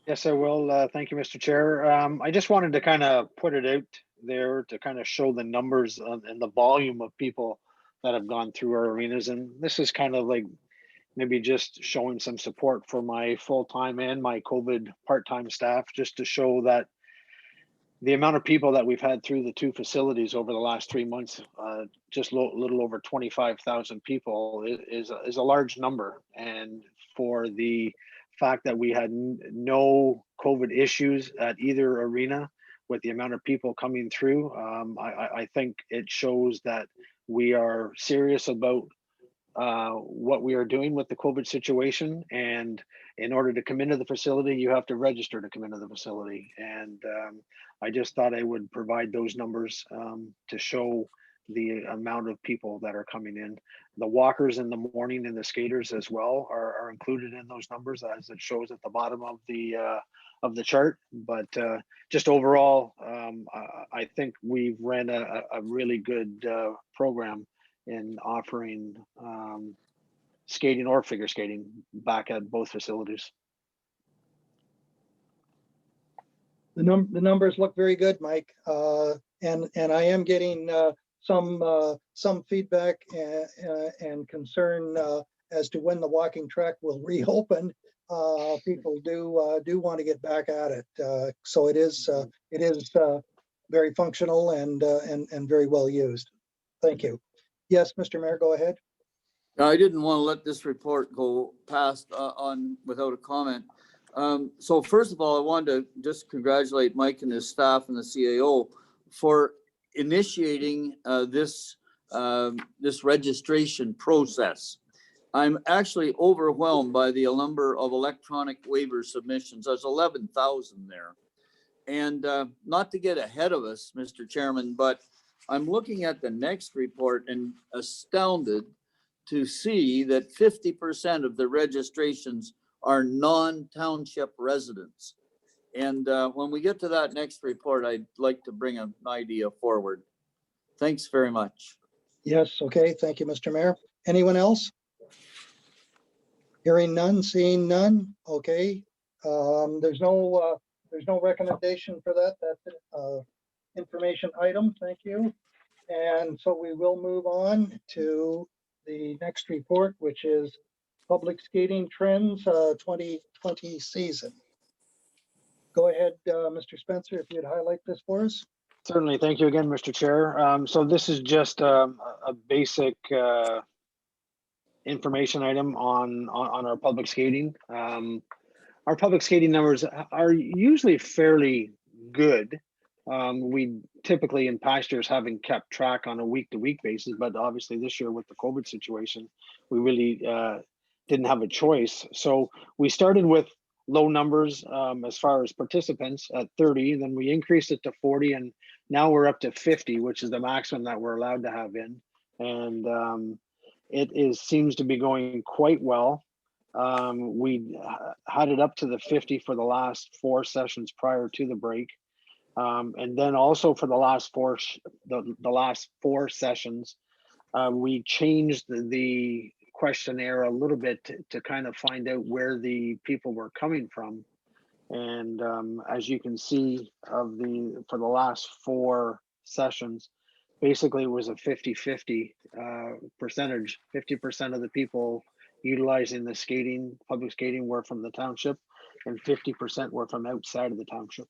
Speaker 8: Yes, I will. Thank you, Mr. Chair. I just wanted to kind of put it out there to kind of show the numbers and the volume of people that have gone through our arenas. And this is kind of like maybe just showing some support for my full-time and my COVID part-time staff, just to show that the amount of people that we've had through the two facilities over the last 3 months, just a little over 25,000 people is a large number. And for the fact that we had no COVID issues at either arena with the amount of people coming through, I think it shows that we are serious about what we are doing with the COVID situation. And in order to come into the facility, you have to register to come into the facility. And I just thought I would provide those numbers to show the amount of people that are coming in. The walkers in the morning and the skaters as well are included in those numbers, as it shows at the bottom of the chart. But just overall, I think we've ran a really good program in offering skating or figure skating back at both facilities.
Speaker 1: The numbers look very good, Mike. And I am getting some feedback and concern as to when the walking track will reopen. People do want to get back at it. So it is very functional and very well used. Thank you. Yes, Mr. Mayor, go ahead.
Speaker 2: I didn't want to let this report go past on without a comment. So first of all, I wanted to just congratulate Mike and his staff and the CAO for initiating this registration process. I'm actually overwhelmed by the number of electronic waiver submissions. There's 11,000 there. And not to get ahead of us, Mr. Chairman, but I'm looking at the next report and astounded to see that 50% of the registrations are non-township residents. And when we get to that next report, I'd like to bring an idea forward. Thanks very much.
Speaker 1: Yes, okay, thank you, Mr. Mayor. Anyone else? Hearing none, seeing none, okay. There's no recommendation for that. That's information item, thank you. And so we will move on to the next report, which is Public Skating Trends 2020 season. Go ahead, Mr. Spencer, if you'd highlight this for us.
Speaker 8: Certainly. Thank you again, Mr. Chair. So this is just a basic information item on our public skating. Our public skating numbers are usually fairly good. We typically in past years haven't kept track on a week-to-week basis, but obviously this year with the COVID situation, we really didn't have a choice. So we started with low numbers as far as participants at 30, then we increased it to 40, and now we're up to 50, which is the maximum that we're allowed to have in. And it seems to be going quite well. We had it up to the 50 for the last 4 sessions prior to the break. And then also for the last four sessions, we changed the questionnaire a little bit to kind of find out where the people were coming from. And as you can see, for the last four sessions, basically it was a 50-50 percentage. 50% of the people utilizing the public skating were from the township, and 50% were from outside of the township.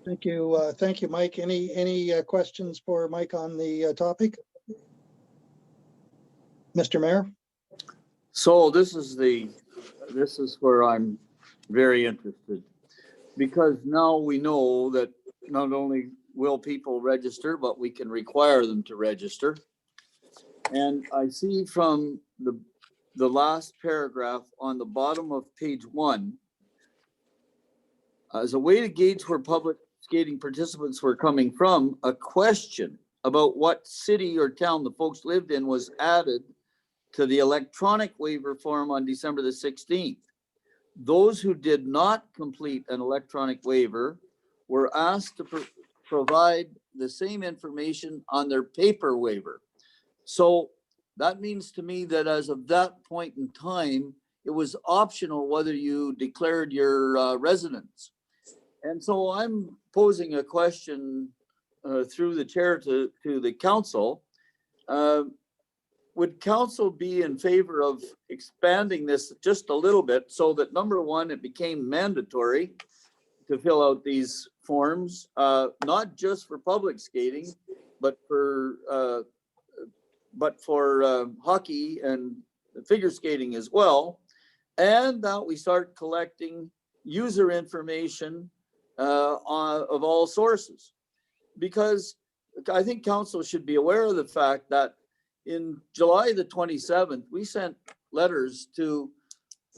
Speaker 1: Thank you, Mike. Any questions for Mike on the topic? Mr. Mayor?
Speaker 2: So this is where I'm very interested, because now we know that not only will people register, but we can require them to register. And I see from the last paragraph on the bottom of page 1, as a way to gauge where public skating participants were coming from, a question about what city or town the folks lived in was added to the electronic waiver form on December the 16th. Those who did not complete an electronic waiver were asked to provide the same information on their paper waiver. So that means to me that as of that point in time, it was optional whether you declared your residence. And so I'm posing a question through the chair to the council. Would council be in favor of expanding this just a little bit so that, number one, it became mandatory to fill out these forms, not just for public skating, but for hockey and figure skating as well, and that we start collecting user information of all sources? Because I think council should be aware of the fact that in July the 27th, we sent letters to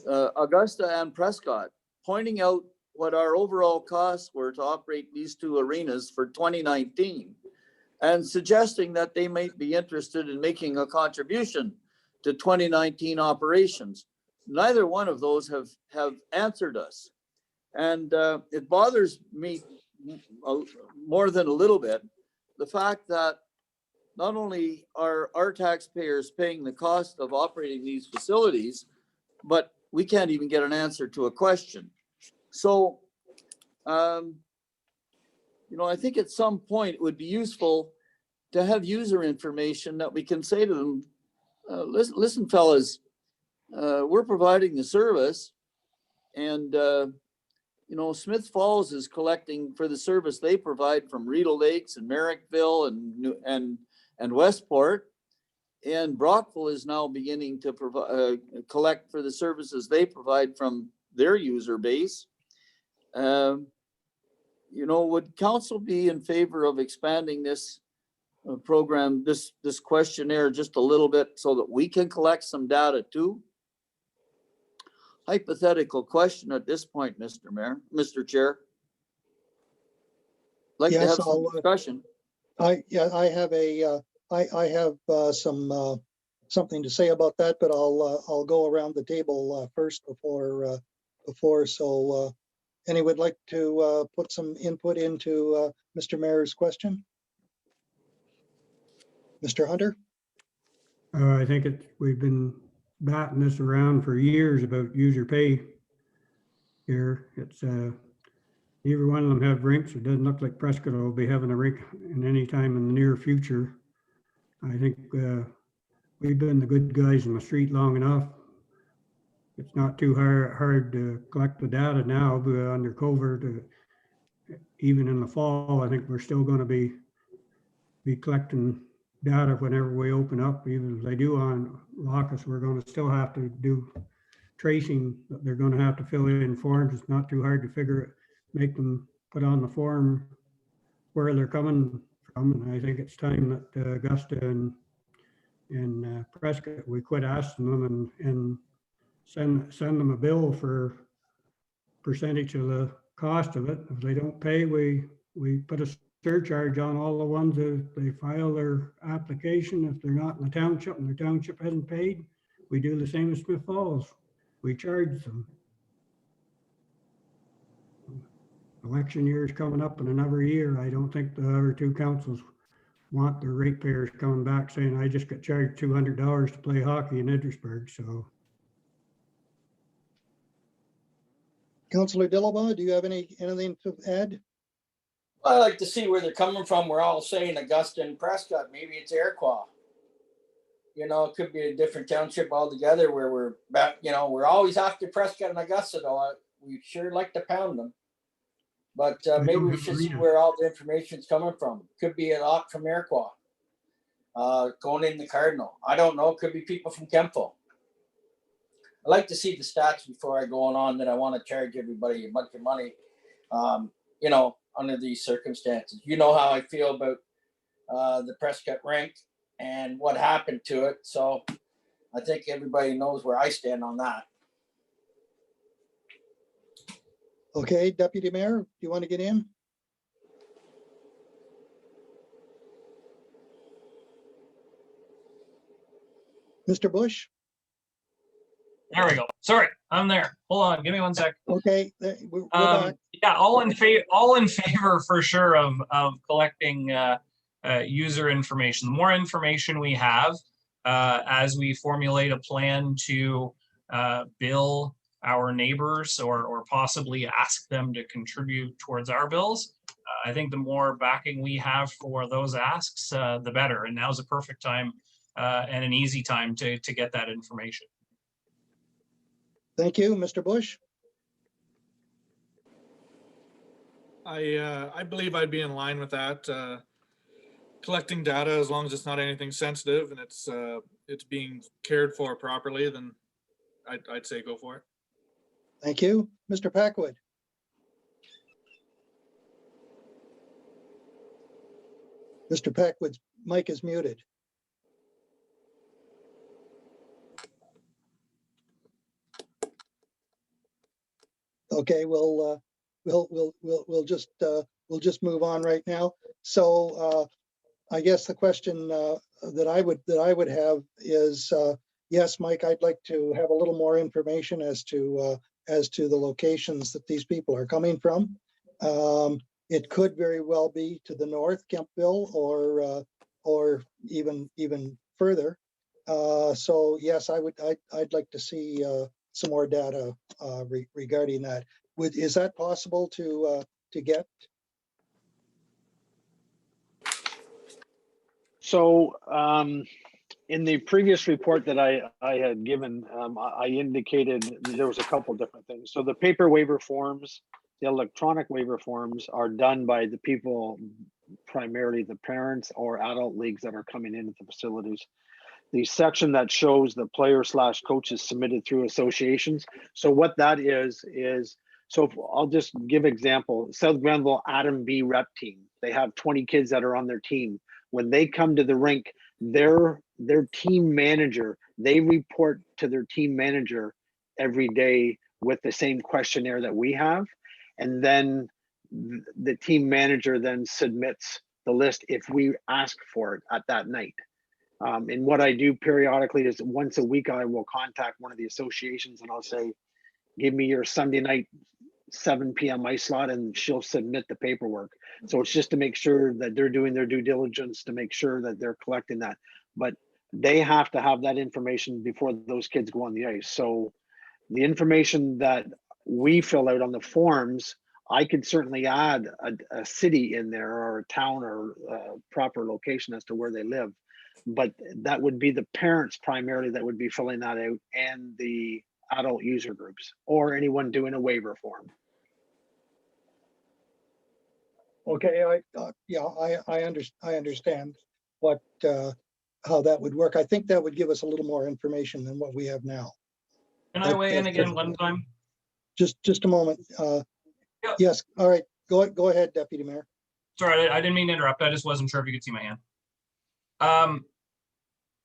Speaker 2: Augusta and Prescott pointing out what our overall costs were to operate these two arenas for 2019 and suggesting that they might be interested in making a contribution to 2019 operations. Neither one of those have answered us. And it bothers me more than a little bit, the fact that not only are our taxpayers paying the cost of operating these facilities, but we can't even get an answer to a question. So, I think at some point it would be useful to have user information that we can say to them, listen, fellas, we're providing the service, and Smith Falls is collecting for the service they provide from Rideau Lakes and Merrickville and Westport, and Brockville is now beginning to provide collect for the services they provide from their user base. Would council be in favor of expanding this program, this questionnaire just a little bit so that we can collect some data too? Hypothetical question at this point, Mr. Chair. Like to have some discussion.
Speaker 1: I have something to say about that, but I'll go around the table first before. So anyone would like to put some input into Mr. Mayor's question? Mr. Hunter?
Speaker 7: I think we've been batting this around for years about user pay here. It's neither one of them have rinks. It doesn't look like Prescott will be having a rink in any time in the near future. I think we've been the good guys in the street long enough. It's not too hard to collect the data now, but under COVID, even in the fall, I think we're still going to be collecting data whenever we open up. Even if they do unlock us, we're going to still have to do tracing. They're going to have to fill in forms. It's not too hard to make them put on the form where they're coming from. And I think it's time that Augusta and Prescott, we quit asking them and send them a bill for percentage of the cost of it. If they don't pay, we put a surcharge on all the ones that they file their application. If they're not in the township and the township hasn't paid, we do the same as Smith Falls. We charge them. election year is coming up in another year. I don't think the other two councils want their ratepayers coming back saying, I just got charged $200 to play hockey in Edwardsburg, so.
Speaker 1: Councillor Dillabaugh, do you have anything to add?
Speaker 4: I like to see where they're coming from. We're all saying Augusta and Prescott. Maybe it's Iroquois. You know, it could be a different township altogether where we're back. You know, we're always after Prescott and Augusta, though. We sure like to pound them. But maybe we should see where all the information's coming from. Could be a lot from Iroquois going in the Cardinal. I don't know. Could be people from Kempville. I like to see the stats before I go on that I want to charge everybody a bunch of money, you know, under these circumstances. You know how I feel about the Prescott rink and what happened to it. So I think everybody knows where I stand on that.
Speaker 1: Okay, Deputy Mayor, do you want to get in? Mr. Bush?
Speaker 9: There we go. Sorry, I'm there. Hold on, give me 1 sec.
Speaker 1: Okay, we're back.
Speaker 9: Yeah, all in favor for sure of collecting user information. The more information we have as we formulate a plan to bill our neighbors or possibly ask them to contribute towards our bills, I think the more backing we have for those asks, the better. And now's a perfect time and an easy time to get that information.
Speaker 1: Thank you, Mr. Bush.
Speaker 11: I believe I'd be in line with that. Collecting data, as long as it's not anything sensitive and it's being cared for properly, then I'd say go for it.
Speaker 1: Thank you, Mr. Packwood. Mr. Packwood's mic is muted. Okay, we'll just move on right now. So I guess the question that I would have is, yes, Mike, I'd like to have a little more information as to the locations that these people are coming from. It could very well be to the north, Kempville, or even further. So yes, I'd like to see some more data regarding that. Is that possible to get?
Speaker 8: So in the previous report that I had given, I indicated there was a couple different things. So the paper waiver forms, the electronic waiver forms are done by the people, primarily the parents or adult leagues that are coming into the facilities. The section that shows the player/coaches submitted through associations. So what that is, so I'll just give example, South Grenville Adam B rep team. They have 20 kids that are on their team. When they come to the rink, their team manager, they report to their team manager every day with the same questionnaire that we have. And then the team manager then submits the list if we ask for it at that night. And what I do periodically is once a week, I will contact one of the associations and I'll say, give me your Sunday night 7 p.m. ice slot, and she'll submit the paperwork. So it's just to make sure that they're doing their due diligence to make sure that they're collecting that. But they have to have that information before those kids go on the ice. So the information that we fill out on the forms, I could certainly add a city in there or a town or a proper location as to where they live. But that would be the parents primarily that would be filling that out, and the adult user groups or anyone doing a waiver form.
Speaker 1: Okay, I understand what how that would work. I think that would give us a little more information than what we have now.
Speaker 9: Can I weigh in again one time?
Speaker 1: Just a moment.
Speaker 9: Yeah.
Speaker 1: Yes. All right. Go ahead, Deputy Mayor.
Speaker 9: Sorry, I didn't mean to interrupt. I just wasn't sure if you could see my hand.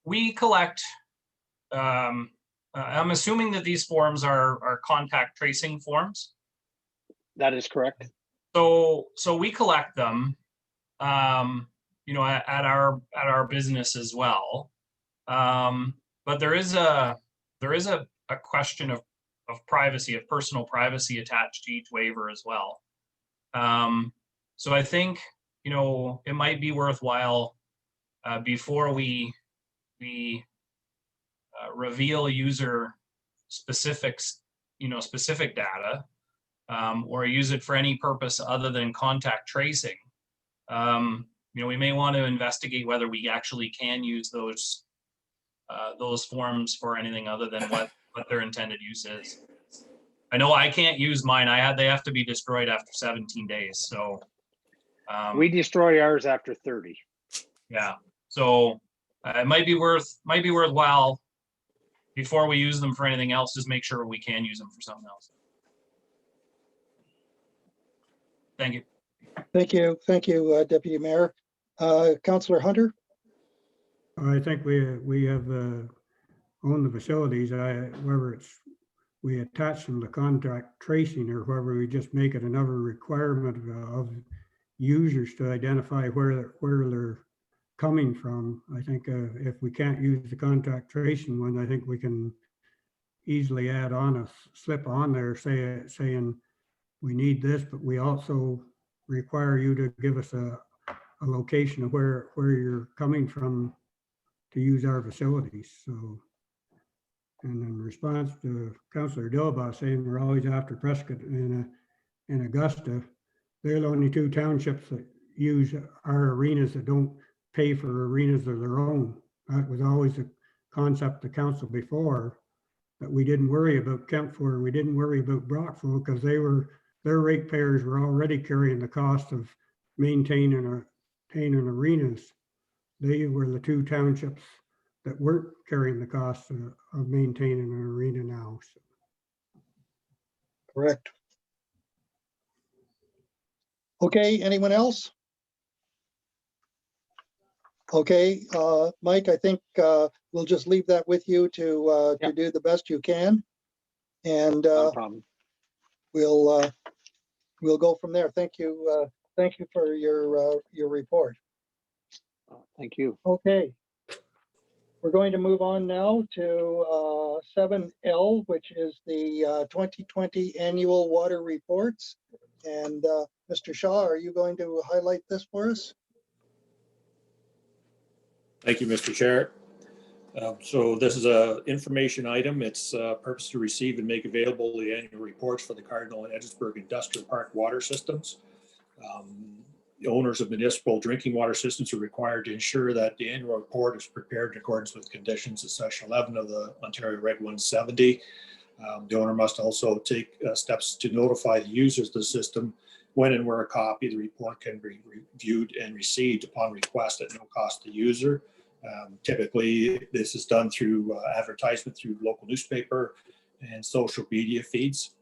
Speaker 9: We collect, I'm assuming that these forms are contact tracing forms.
Speaker 8: That is correct.
Speaker 9: So we collect them, you know, at our business as well. But there is a question of privacy, of personal privacy attached to each waiver as well. So I think, it might be worthwhile before we reveal user specifics, specific data, or use it for any purpose other than contact tracing. We may want to investigate whether we actually can use those forms for anything other than what their intended use is. I know I can't use mine. They have to be destroyed after 17 days. So
Speaker 8: We destroy ours after 30.
Speaker 9: yeah. So it might be worthwhile before we use them for anything else, just make sure we can use them for something else. Thank you.
Speaker 1: Thank you. Thank you, Deputy Mayor. Councillor Hunter?
Speaker 7: I think we have owned the facilities, whether we attach them to contract tracing or whether we just make it another requirement of users to identify where they're coming from. I think if we can't use the contract tracing one, I think we can easily add on a slip on there saying we need this, but we also require you to give us a location of where you're coming from to use our facilities. So, and in response to Councillor Dilba saying we're always after Prescott and Augusta, they're the only two townships that use our arenas that don't pay for arenas of their own. That was always a concept of the council before, that we didn't worry about Kempford, we didn't worry about Brockville, because their ratepayers were already carrying the cost of maintaining arenas. They were the two townships that weren't carrying the cost of maintaining an arena now. So.
Speaker 1: Correct. Okay, anyone else? Okay, Mike, I think we'll just leave that with you to do the best you can. And
Speaker 8: No problem.
Speaker 1: we'll go from there. Thank you for your report.
Speaker 8: Thank you.
Speaker 1: Okay. We're going to move on now to 7L, which is the 2020 annual water reports. And Mr. Shaw, are you going to highlight this for us?
Speaker 3: Thank you, Mr. Chair. So this is a information item. It's purpose to receive and make available the annual reports for the Cardinal and Edwardsburg Industrial Park water systems. The owners of municipal drinking water systems are required to ensure that the annual report is prepared in accordance with conditions of Section 11 of the Ontario Reg 170. The owner must also take steps to notify the users of the system when and where a copy of the report can be reviewed and received upon request at no cost to the user. Typically, this is done through advertisement through local newspaper and social media feeds.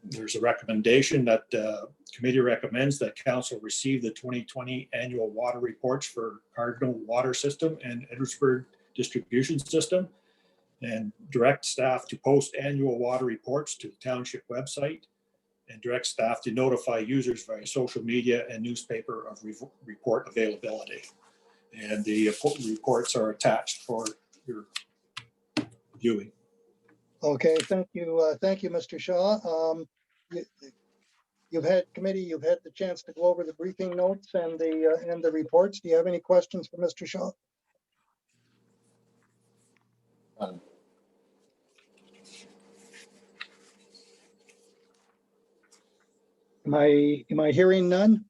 Speaker 3: There's a recommendation that committee recommends that council receive the 2020 annual water reports for Cardinal Water System and Edwardsburg Distribution System, and direct staff to post annual water reports to the township website, and direct staff to notify users via social media and newspaper of report availability. And the reports are attached for your viewing.
Speaker 1: Okay, thank you, Mr. Shaw. You've had the chance to go over the briefing notes and the reports. Do you have any questions for Mr. Shaw? Am I hearing none?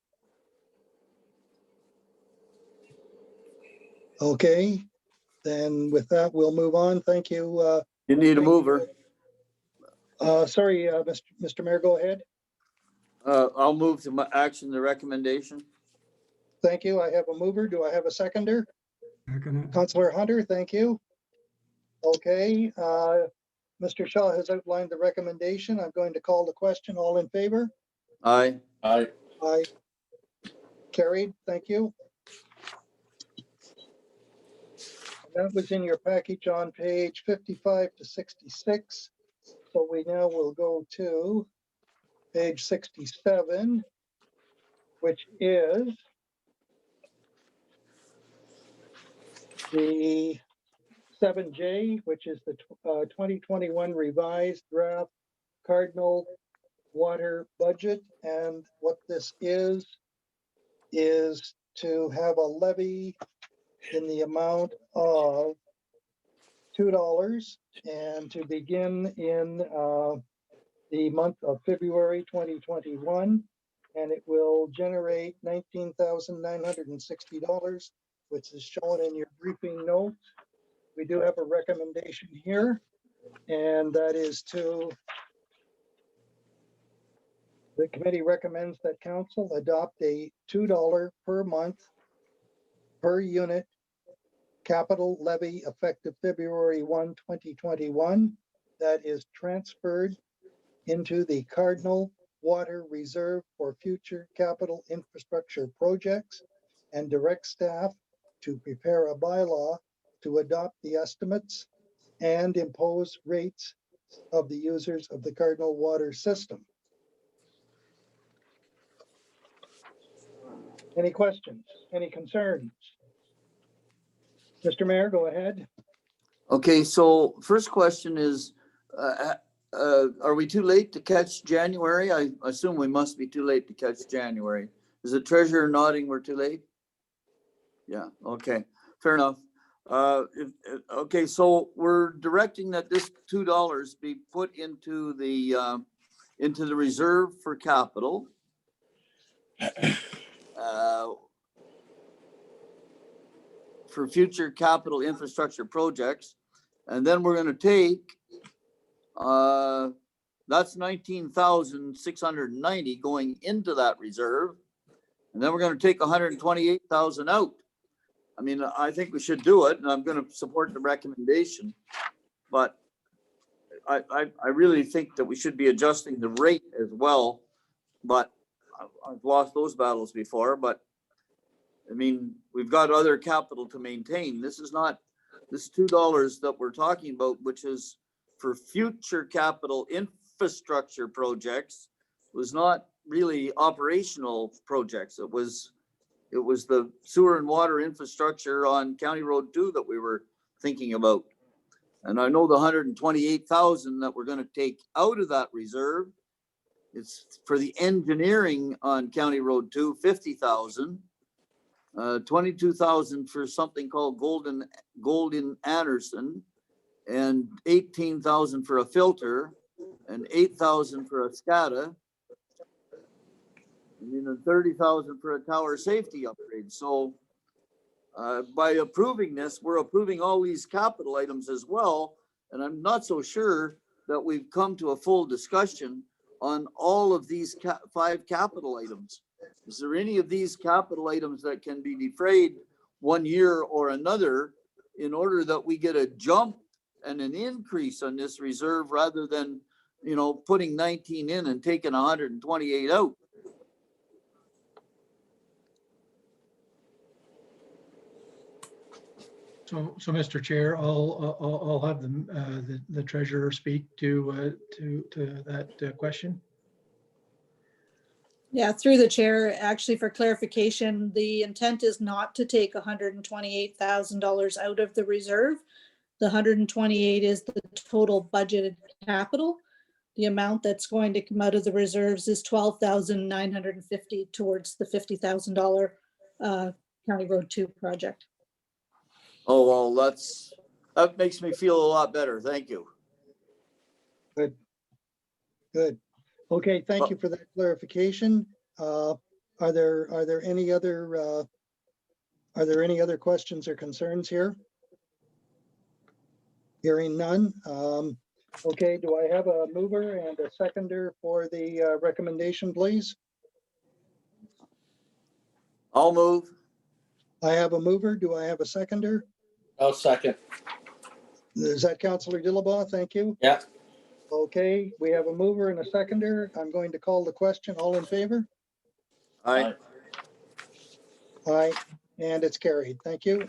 Speaker 1: Okay, then with that, we'll move on. Thank you.
Speaker 2: You need a mover.
Speaker 1: Sorry, Mr. Mayor, go ahead.
Speaker 2: I'll move to action the recommendation.
Speaker 1: Thank you. I have a mover. Do I have a seconder?
Speaker 7: Second.
Speaker 1: Councillor Hunter, thank you. Okay, Mr. Shaw has outlined the recommendation. I'm going to call the question. All in favor?
Speaker 2: Aye.
Speaker 4: Aye.
Speaker 1: Aye. Carried. Thank you. That was in your package on page 55 to 66. So we now will go to page 67, which is the 7J, which is the 2021 revised draft Cardinal water budget. And what this is to have a levy in the amount of $2 and to begin in the month of February 2021. And it will generate $19,960, which is shown in your briefing note. We do have a recommendation here, and that is the committee recommends that council adopt a $2 per month per unit capital levy effective February 1, 2021, that is transferred into the Cardinal Water Reserve for future capital infrastructure projects, and direct staff to prepare a bylaw to adopt the estimates and impose rates of the users of the Cardinal water system. Any questions? Any concerns? Mr. Mayor, go ahead.
Speaker 2: Okay, so first question is, are we too late to catch January? I assume we must be too late to catch January. Is the treasurer nodding we're too late? Yeah, okay, fair enough. Okay, so we're directing that this $2 be put into the reserve for capital. For future capital infrastructure projects. And then we're going to take, that's 19,690 going into that reserve. And then we're going to take 128,000 out. I mean, I think we should do it, and I'm going to support the recommendation. But I really think that we should be adjusting the rate as well. But I've lost those battles before, but I mean, we've got other capital to maintain. This is not, this $2 that we're talking about, which is for future capital infrastructure projects, was not really operational projects. It was the sewer and water infrastructure on County Road 2 that we were thinking about. And I know the 128,000 that we're going to take out of that reserve, it's for the engineering on County Road 2, 50,000. 22,000 for something called Golden Anderson, and 18,000 for a filter, and 8,000 for a SCADA, and then 30,000 for a tower safety upgrade. So by approving this, we're approving all these capital items as well. And I'm not so sure that we've come to a full discussion on all of these 5 capital items. Is there any of these capital items that can be defrayed one year or another in order that we get a jump and an increase on this reserve rather than, you know, putting 19 in and taking 128 out?
Speaker 5: So Mr. Chair, I'll have the treasurer speak to that question.
Speaker 10: Yeah, through the chair, actually for clarification, the intent is not to take $128,000 out of the reserve. The 128 is the total budgeted capital. The amount that's going to come out of the reserves is $12,950 towards the $50,000 County Road 2 project.
Speaker 2: Oh, well, that makes me feel a lot better. Thank you.
Speaker 1: Good. Good. Okay, thank you for that clarification. Are there any other questions or concerns here? Hearing none. Okay, do I have a mover and a seconder for the recommendation, please?
Speaker 2: I'll move.
Speaker 1: I have a mover. Do I have a seconder?
Speaker 4: I'll second.
Speaker 1: Is that Councillor Dillabaugh? Thank you.
Speaker 4: Yeah.
Speaker 1: Okay, we have a mover and a seconder. I'm going to call the question. All in favor?
Speaker 2: Aye.
Speaker 1: Aye, and it's carried. Thank you.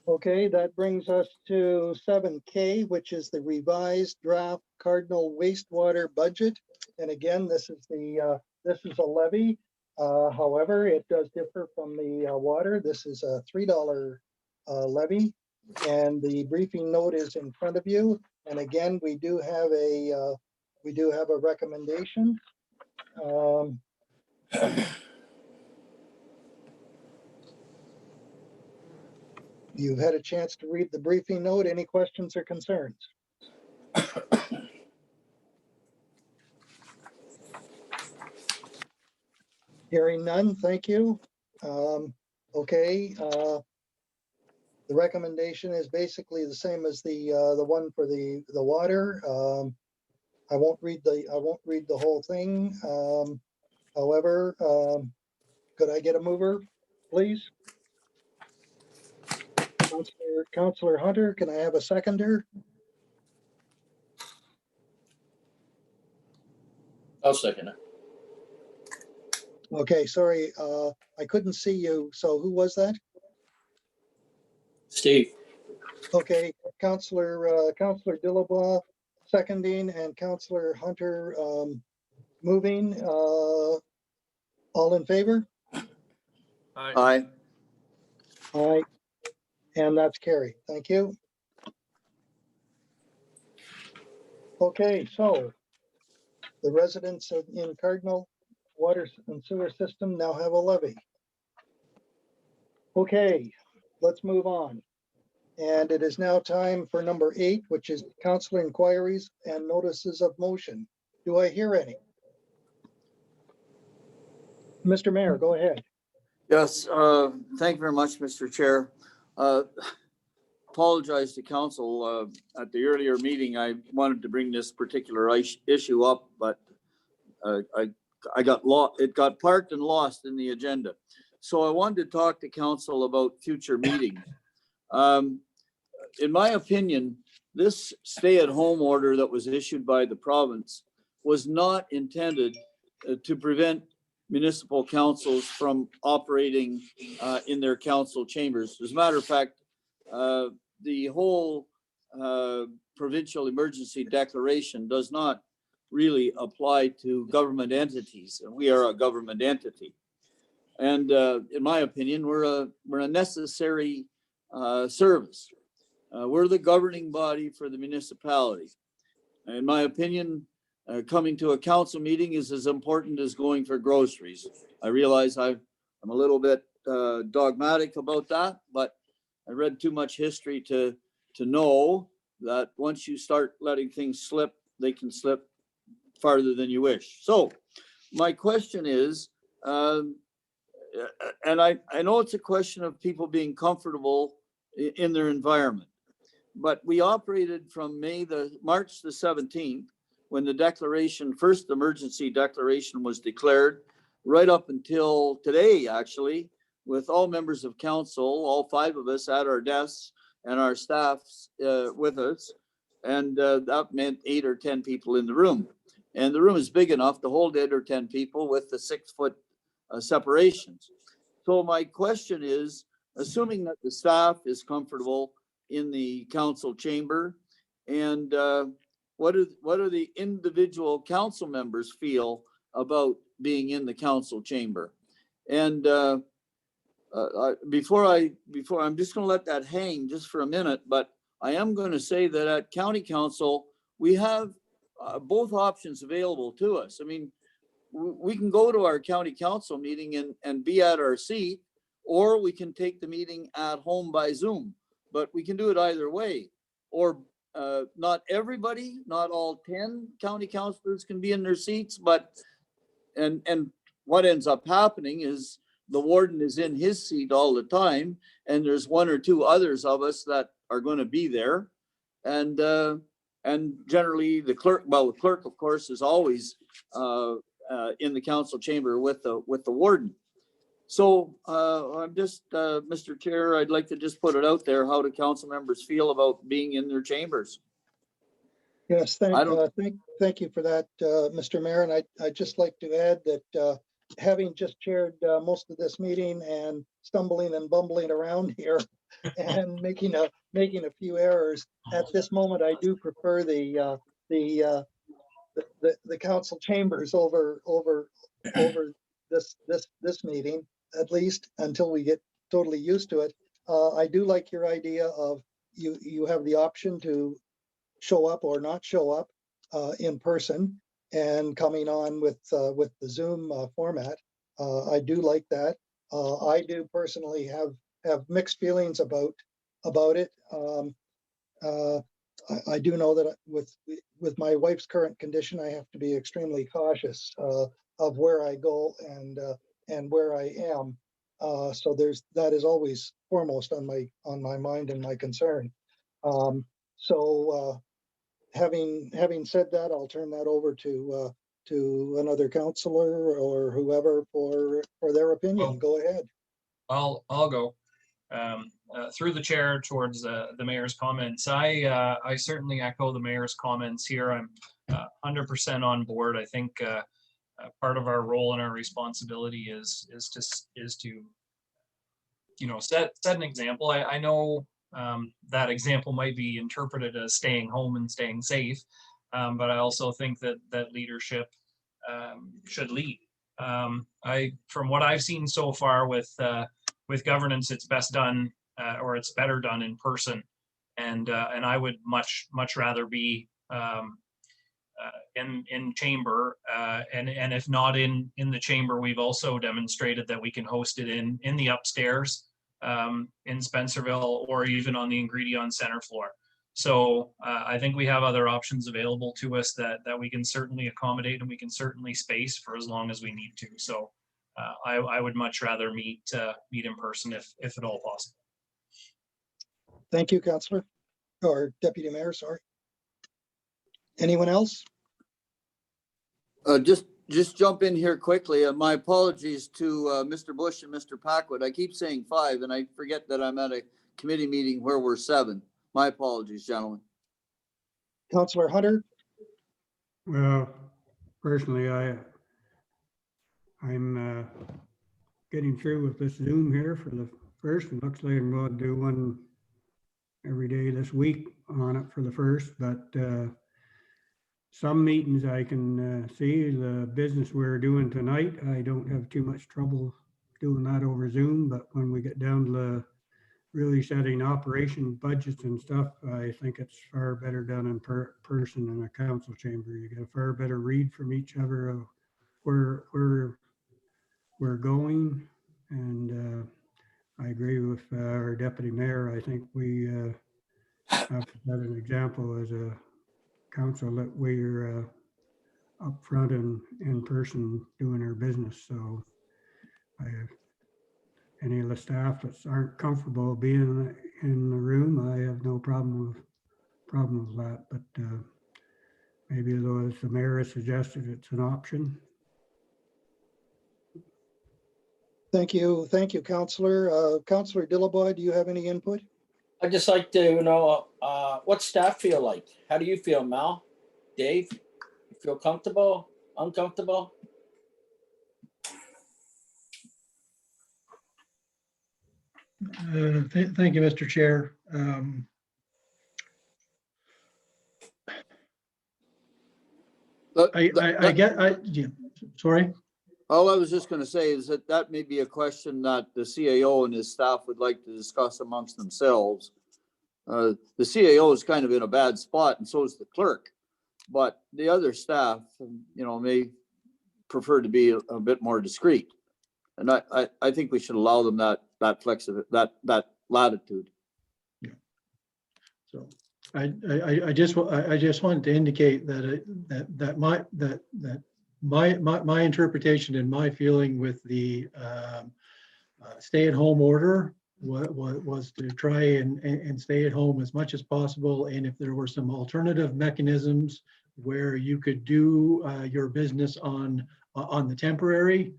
Speaker 1: Okay, that brings us to 7K, which is the revised draft Cardinal wastewater budget. And again, this is a levy. However, it does differ from the water. This is a $3 levy. And the briefing note is in front of you. And again, we do have a recommendation. You've had a chance to read the briefing note. Any questions or concerns? Hearing none, thank you. Okay, the recommendation is basically the same as the one for the water. I won't read the whole thing. However, could I get a mover, please? Councillor Hunter, can I have a seconder?
Speaker 4: I'll second it.
Speaker 1: Okay, sorry, I couldn't see you. So who was that?
Speaker 4: Steve,
Speaker 1: Okay, Councillor Dillabaugh seconding and Councillor Hunter moving. All in favor?
Speaker 11: Aye.
Speaker 2: Aye.
Speaker 1: Aye. And that's carried. Thank you. Okay, so the residents in Cardinal water and sewer system now have a levy. Okay, let's move on. And it is now time for number 8, which is councillor inquiries and notices of motion. Do I hear any? Mr. Mayor, go ahead.
Speaker 2: Yes, thank you very much, Mr. Chair. Apologize to council. At the earlier meeting, I wanted to bring this particular issue up, but I got lost. It got parked and lost in the agenda. So I wanted to talk to council about future meetings. In my opinion, this stay-at-home order that was issued by the province was not intended to prevent municipal councils from operating in their council chambers. As a matter of fact, the whole provincial emergency declaration does not really apply to government entities. We are a government entity. And in my opinion, we're a necessary service. We're the governing body for the municipality. In my opinion, coming to a council meeting is as important as going for groceries. I realize I'm a little bit dogmatic about that, but I read too much history to know that once you start letting things slip, they can slip farther than you wish. So my question is, and I know it's a question of people being comfortable in their environment, but we operated from March the 17th, when the declaration, first emergency declaration was declared, right up until today, actually, with all members of council, all 5 of us at our desks and our staffs with us. And that meant 8 or 10 people in the room. And the room is big enough to hold 8 or 10 people with the 6-foot separations. So my question is, assuming that the staff is comfortable in the council chamber, and what do the individual council members feel about being in the council chamber? And before I'm just going to let that hang just for a minute, but I am going to say that at county council we have both options available to us. I mean, we can go to our county council meeting and be at our seat, or we can take the meeting at home by Zoom. But we can do it either way. Or not everybody, not all 10 county councilors can be in their seats, but and what ends up happening is the warden is in his seat all the time, and there's 1 or 2 others of us that are going to be there, and generally the clerk, well, the clerk of course is always in the council chamber with the warden. So I'm just, Mr. Chair, I'd like to just put it out there. How do council members feel about being in their chambers?
Speaker 1: Yes, thank you for that, Mr. Mayor. And I'd just like to add that having just chaired most of this meeting and stumbling and bumbling around here and making a few errors, at this moment I do prefer the council chambers over this meeting, at least until we get totally used to it. I do like your idea of you have the option to show up or not show up in person and coming on with the Zoom format. I do like that. I do personally have mixed feelings about it. I do know that with my wife's current condition, I have to be extremely cautious of where I go and where I am. So that is always foremost on my mind and my concern. So having said that, I'll turn that over to another counselor or whoever for their opinion.
Speaker 9: Well,
Speaker 1: Go ahead.
Speaker 9: I'll go through the chair towards the mayor's comments. I certainly echo the mayor's comments here. I'm 100% on board. I think part of our role and our responsibility is to set an example. I know that example might be interpreted as staying home and staying safe, but I also think that leadership should lead. From what I've seen so far with governance, it's best done or it's better done in person, and I would much rather be in chamber, and if not in the chamber, we've also demonstrated that we can host it in the upstairs in Spencerville, or even on the Ingredient Center floor. So I think we have other options available to us that we can certainly accommodate, and we can certainly space for as long as we need to. So I would much rather meet in person if at all possible.
Speaker 1: Thank you, Councillor, or Deputy Mayor, sorry. Anyone else?
Speaker 2: Just jump in here quickly. My apologies to Mr. Bush and Mr. Packwood. I keep saying 5 and I forget that I'm at a committee meeting where we're 7. My apologies, gentlemen.
Speaker 1: Councillor Hunter?
Speaker 7: Well, personally, I'm getting through with this Zoom here for the first. It looks like I'm going to do one every day this week on it for the first, but some meetings I can see the business we're doing tonight. I don't have too much trouble doing that over Zoom, but when we get down to the really setting operation budgets and stuff, I think it's far better done in person in a council chamber. You get a far better read from each other of where we're going, and I agree with our deputy mayor. I think we have to set an example as a council that we're up front and in person doing our business. So any of the staff that aren't comfortable being in the room, I have no problem with that. But maybe though, as the mayor has suggested, it's an option.
Speaker 1: Thank you, Councillor. Councillor Dillaboy, do you have any input?
Speaker 4: I'd just like to know what staff feel like. How do you feel, Mal? Dave? You feel comfortable? Uncomfortable?
Speaker 5: Thank you, Mr. Chair. Sorry.
Speaker 2: All I was just going to say is that may be a question that the CAO and his staff would like to discuss amongst themselves. The CAO is kind of in a bad spot, and so is the clerk. But the other staff, may prefer to be a bit more discreet. And I think we should allow them that flexibility, that latitude.
Speaker 5: Yeah. So I just wanted to indicate that my interpretation and my feeling with the stay-at-home order was to try and stay at home as much as possible. And if there were some alternative mechanisms where you could do your business on the temporary,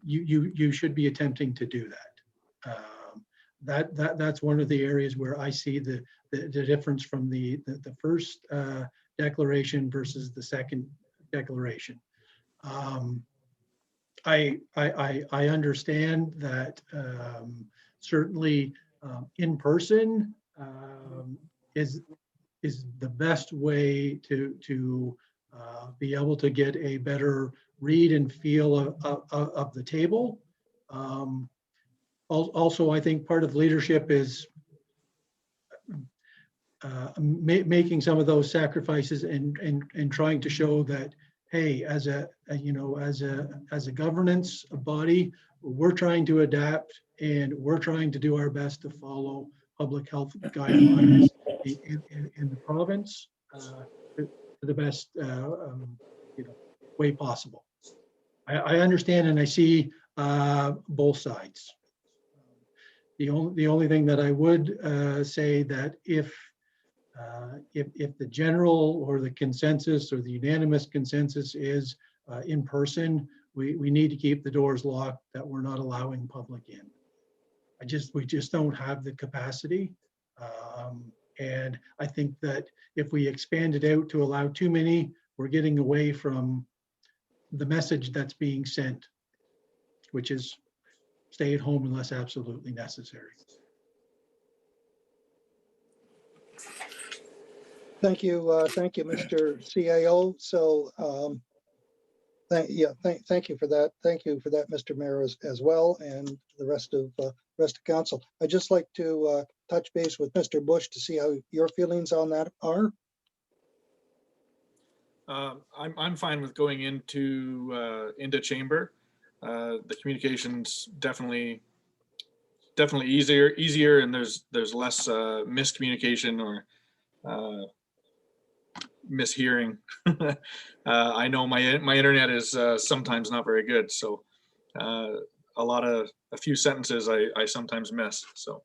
Speaker 5: you should be attempting to do that. That's one of the areas where I see the difference from the first declaration versus the second declaration. I understand that certainly in person is the best way to be able to get a better read and feel of the table. Also, I think part of leadership is making some of those sacrifices and trying to show that, hey, as a governance body, we're trying to adapt and we're trying to do our best to follow public health guidelines in the province to the best way possible. I understand and I see both sides. The only thing that I would say that if the general or the consensus or the unanimous consensus is in person, we need to keep the doors locked, that we're not allowing public in. We just don't have the capacity. And I think that if we expand it out to allow too many, we're getting away from the message that's being sent, which is stay at home unless absolutely necessary.
Speaker 1: Thank you, Mr. CAO. So, thank you for that. Thank you for that, Mr. Mayor, as well, and the rest of council. I'd just like to touch base with Mr. Bush to see how your feelings on that are.
Speaker 11: I'm fine with going into chamber. The communication's definitely easier, and there's less miscommunication or mishearing. I know my internet is sometimes not very good, so a few sentences I sometimes miss. So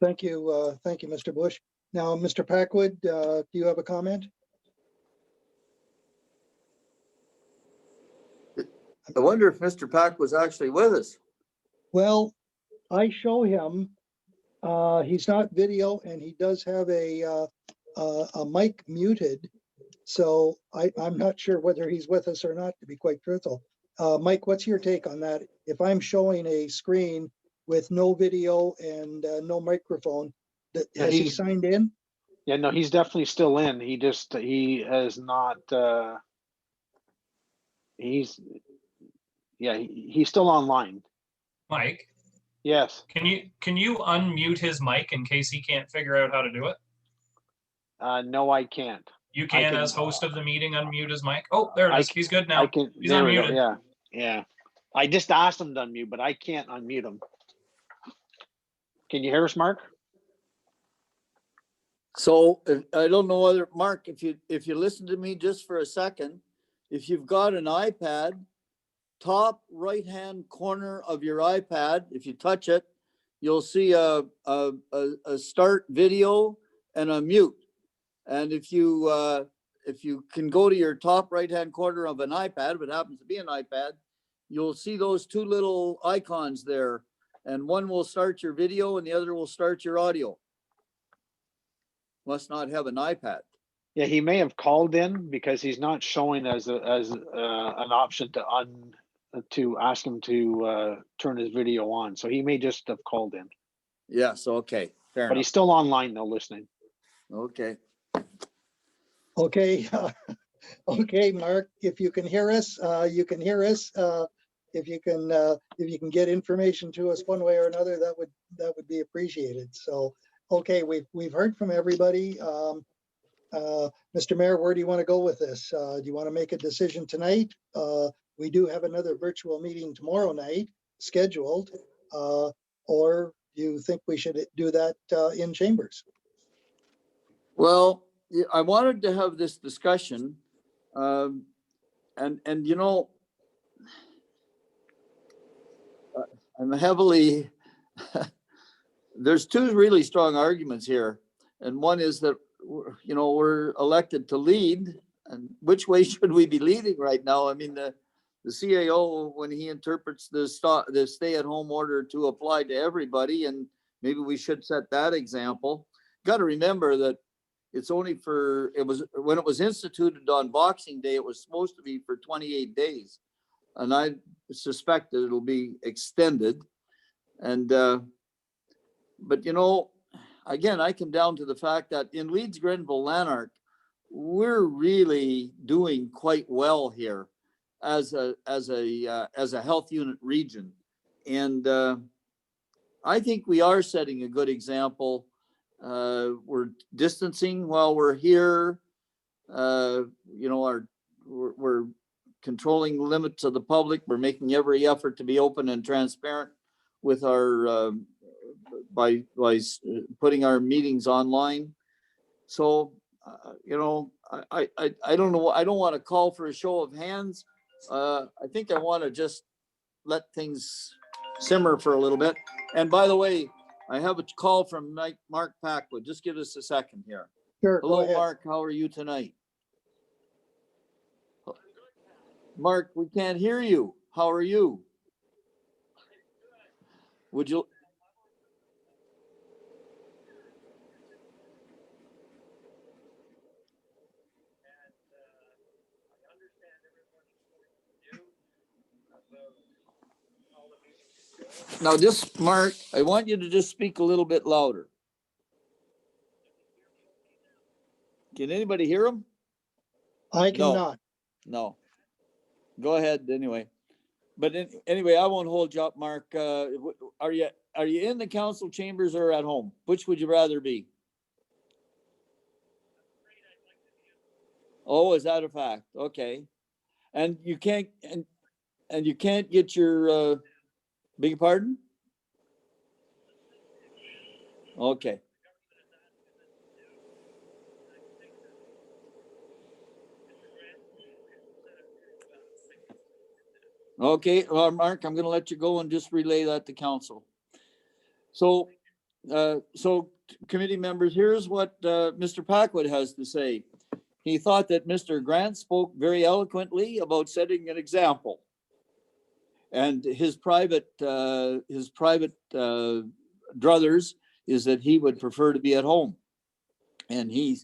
Speaker 1: thank you, Mr. Bush. Now, Mr. Packwood, do you have a comment?
Speaker 2: I wonder if Mr. Pack was actually with us.
Speaker 1: Well, I show him. He's not video, and he does have a mic muted. So I'm not sure whether he's with us or not, to be quite truthful. Mike, what's your take on that? If I'm showing a screen with no video and no microphone, has he signed in?
Speaker 8: Yeah, no, he's definitely still in. He has not. He's still online.
Speaker 9: Mike,
Speaker 8: Yes.
Speaker 9: can you unmute his mic in case he can't figure out how to do it?
Speaker 8: No, I can't.
Speaker 9: You can, as host of the meeting, unmute his mic. Oh, there it is. He's good now. He's unmuted.
Speaker 8: Yeah. I just asked him to unmute, but I can't unmute him. Can you hear us, Mark?
Speaker 2: So I don't know whether, Mark, if you listen to me just for a second, if you've got an iPad, top right-hand corner of your iPad, if you touch it, you'll see a start video and a mute. And if you can go to your top right-hand corner of an iPad, if it happens to be an iPad, you'll see those two little icons there. And one will start your video and the other will start your audio. Must not have an iPad.
Speaker 8: Yeah, he may have called in because he's not showing as an option to ask him to turn his video on. So he may just have called in.
Speaker 2: Yes, okay. Fair
Speaker 8: But
Speaker 2: enough.
Speaker 8: he's still online though, listening.
Speaker 2: Okay.
Speaker 1: Okay. Okay, Mark, if you can hear us, you can hear us. If you can get information to us one way or another, that would be appreciated. So, okay, we've heard from everybody. Mr. Mayor, where do you want to go with this? Do you want to make a decision tonight? We do have another virtual meeting tomorrow night scheduled, or do you think we should do that in chambers?
Speaker 2: Well, I wanted to have this discussion, and you know, I'm heavily. There's two really strong arguments here, and one is that we're elected to lead, and which way should we be leading right now? I mean, the CAO, when he interprets the stay-at-home order to apply to everybody, and maybe we should set that example. Got to remember that it's only when it was instituted on Boxing Day, it was supposed to be for 28 days. And I suspect that it'll be extended. And, but again, I come down to the fact that in Leeds, Grenville, Lanark, we're really doing quite well here as a health unit region. And I think we are setting a good example. We're distancing while we're here. You know, we're controlling limits of the public. We're making every effort to be open and transparent with our by putting our meetings online. So, you know, I don't know. I don't want to call for a show of hands. I think I want to just let things simmer for a little bit. And by the way, I have a call from Mark Packwood. Just give us a second here.
Speaker 1: Sure, go
Speaker 2: Hello,
Speaker 1: ahead.
Speaker 2: Mark. How are you tonight? Mark, we can't hear you. How are you? Would you? Now, just Mark, I want you to just speak a little bit louder. Can anybody hear him?
Speaker 1: I cannot.
Speaker 2: No. Go ahead anyway. But anyway, I won't hold you up, Mark. Are you in the council chambers or at home? Which would you rather be? Oh, is that a fact? Okay. And you can't and you can't get your beg your pardon? Okay. Okay, well, Mark, I'm going to let you go and just relay that to council. So, committee members, here's what Mr. Packwood has to say. He thought that Mr. Grant spoke very eloquently about setting an example, and his private druthers is that he would prefer to be at home, and he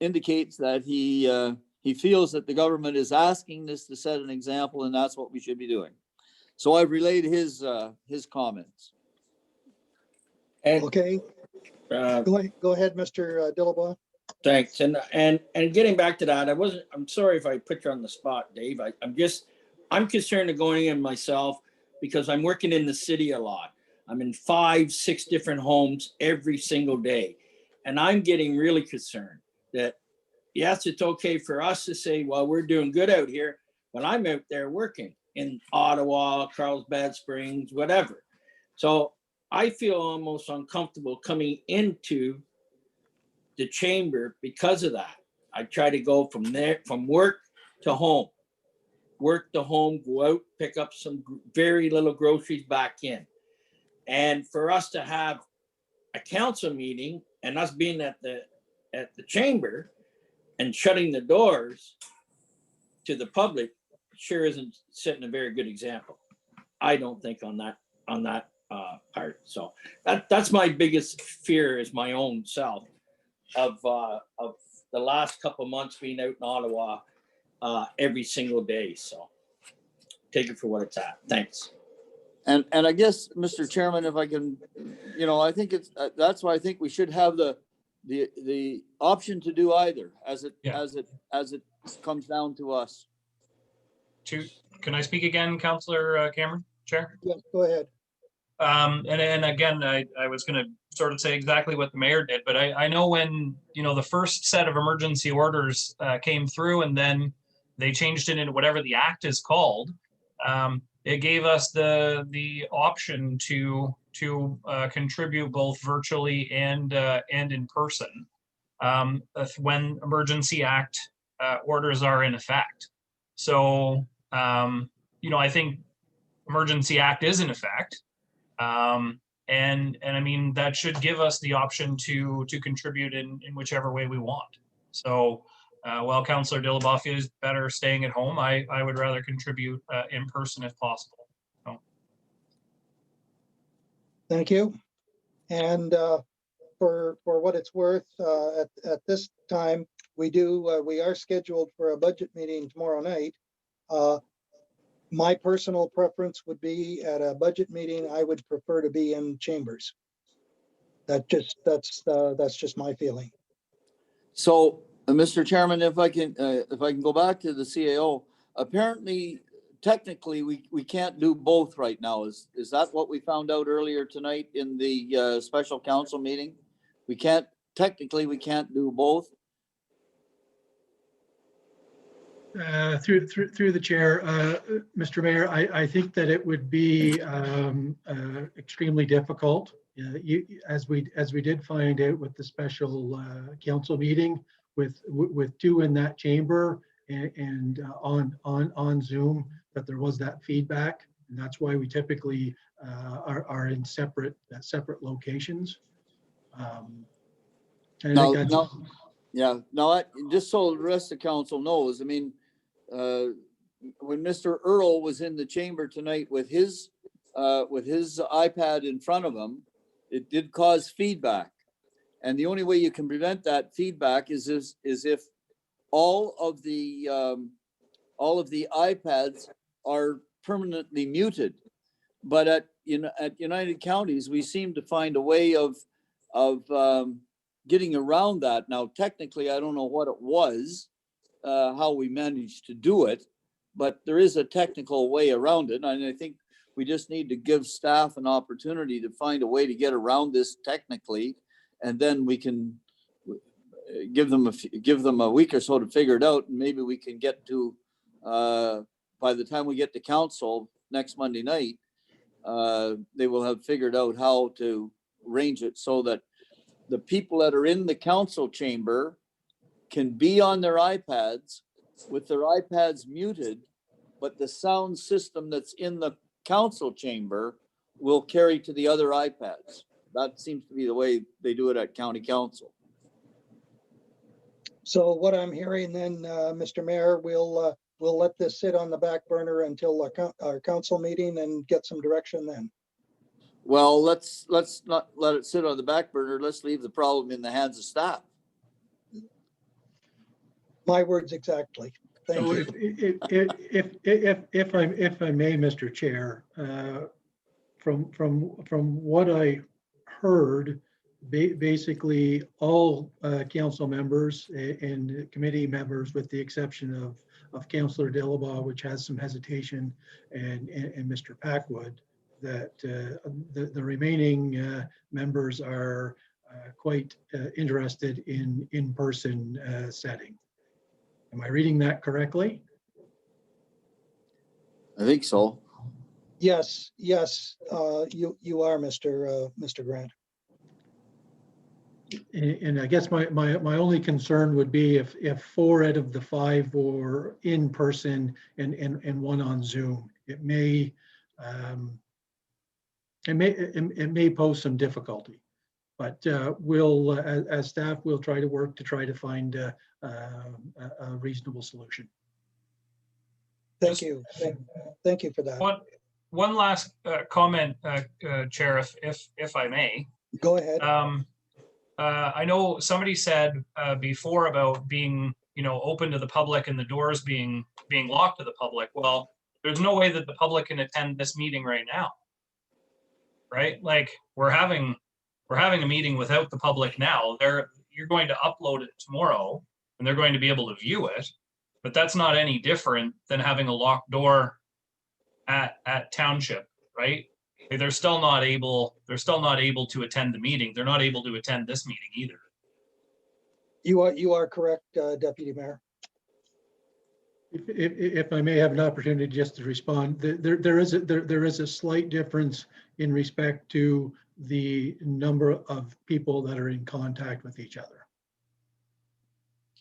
Speaker 2: indicates that he feels that the government is asking us to set an example, and that's what we should be doing. So I've relayed his comments.
Speaker 4: And
Speaker 1: Okay, go ahead, Mr. Dillabaugh.
Speaker 4: thanks. And getting back to that, I'm sorry if I put you on the spot, Dave. I'm concerned of going in myself because I'm working in the city a lot. I'm in 5, 6 different homes every single day. And I'm getting really concerned that, yes, it's okay for us to say, well, we're doing good out here, but I'm out there working in Ottawa, Carlsbad Springs, whatever. So I feel almost uncomfortable coming into the chamber because of that. I try to go from work to home, go out, pick up some very little groceries back in. And for us to have a council meeting and us being at the chamber and shutting the doors to the public sure isn't setting a very good example. I don't think on that part. So that's my biggest fear is my own self of the last couple of months being out in Ottawa every single day. So take it for what it's at. Thanks.
Speaker 2: And I guess, Mr. Chairman, if I can, I think that's why I think we should have the option to do either as it comes down to us.
Speaker 9: Can I speak again, Councillor Cameron, Chair?
Speaker 1: Yes, go ahead.
Speaker 9: And again, I was going to sort of say exactly what the mayor did, but I know when, the first set of emergency orders came through and then they changed it into whatever the act is called, it gave us the option to contribute both virtually and in person when emergency act orders are in effect. So, I think emergency act is in effect. And I mean, that should give us the option to contribute in whichever way we want. So while Councillor Dillabaugh feels better staying at home, I would rather contribute in person if possible. So.
Speaker 1: Thank you. And for what it's worth, at this time, we are scheduled for a budget meeting tomorrow night. My personal preference would be at a budget meeting, I would prefer to be in chambers. That's just my feeling.
Speaker 2: So, Mr. Chairman, if I can go back to the CAO, apparently technically, we can't do both right now. Is that what we found out earlier tonight in the special council meeting? Technically, we can't do both.
Speaker 5: Through the chair, Mr. Mayor, I think that it would be extremely difficult. As we did find out with the special council meeting, with two in that chamber and on Zoom, that there was that feedback, and that's why we typically are in separate locations. And I think that's,
Speaker 2: Yeah, now, just so the rest of the council knows, I mean, when Mr. Earl was in the chamber tonight with his iPad in front of him, it did cause feedback. And the only way you can prevent that feedback is if all of the iPads are permanently muted. But at United Counties, we seem to find a way of getting around that. Now, technically, I don't know what it was, how we managed to do it, but there is a technical way around it. And I think we just need to give staff an opportunity to find a way to get around this technically, and then we can give them a week or so to figure it out, and maybe we can get to by the time we get to council next Monday night, they will have figured out how to arrange it so that the people that are in the council chamber can be on their iPads with their iPads muted, but the sound system that's in the council chamber will carry to the other iPads. That seems to be the way they do it at county council.
Speaker 1: So what I'm hearing then, Mr. Mayor, we'll let this sit on the back burner until our council meeting and get some direction then.
Speaker 2: Well, let's not let it sit on the back burner. Let's leave the problem in the hands of staff.
Speaker 1: My words exactly. Thank
Speaker 5: so
Speaker 1: you.
Speaker 5: if I may, Mr. Chair, from what I heard, basically all council members and committee members, with the exception of Councillor Dillabaugh, which has some hesitation, and Mr. Packwood, that the remaining members are quite interested in in-person setting. Am I reading that correctly?
Speaker 2: I think so.
Speaker 1: Yes, you are, Mr. Grant.
Speaker 5: And I guess my only concern would be if 4 out of the 5 were in person and 1 on Zoom. It may pose some difficulty, but we'll, as staff, we'll try to work to try to find a reasonable solution.
Speaker 1: Thank you. Thank you for that.
Speaker 9: One last comment, Chair, if I may.
Speaker 1: Go ahead.
Speaker 9: I know somebody said before about being, open to the public and the doors being locked to the public. Well, there's no way that the public can attend this meeting right now, right? Like we're having a meeting without the public now. You're going to upload it tomorrow, and they're going to be able to view it. But that's not any different than having a locked door at Township, right? They're still not able to attend the meeting. They're not able to attend this meeting either.
Speaker 1: You are correct, Deputy Mayor.
Speaker 5: If I may have an opportunity just to respond, there is a slight difference in respect to the number of people that are in contact with each other.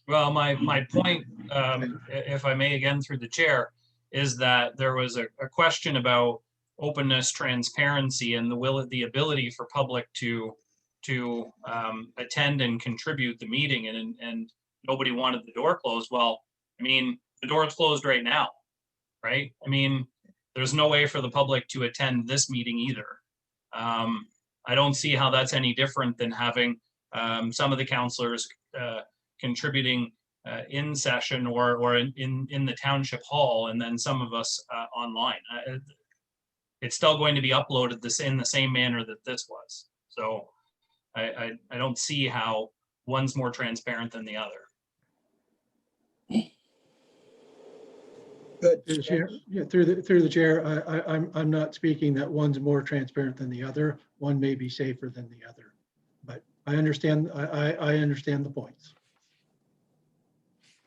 Speaker 9: Well, my point, if I may, again through the chair, is that there was a question about openness, transparency, and the ability for public to attend and contribute the meeting, and nobody wanted the door closed. Well, I mean, the door is closed right now, right? I mean, there's no way for the public to attend this meeting either. I don't see how that's any different than having some of the councillors contributing in session or in the township hall, and then some of us online. It's still going to be uploaded in the same manner that this was. So I don't see how one's more transparent than the other.
Speaker 1: Good.
Speaker 5: Through the chair, yeah, through the chair, I'm not speaking that one's more transparent than the other. One may be safer than the other. But I understand, I understand the points.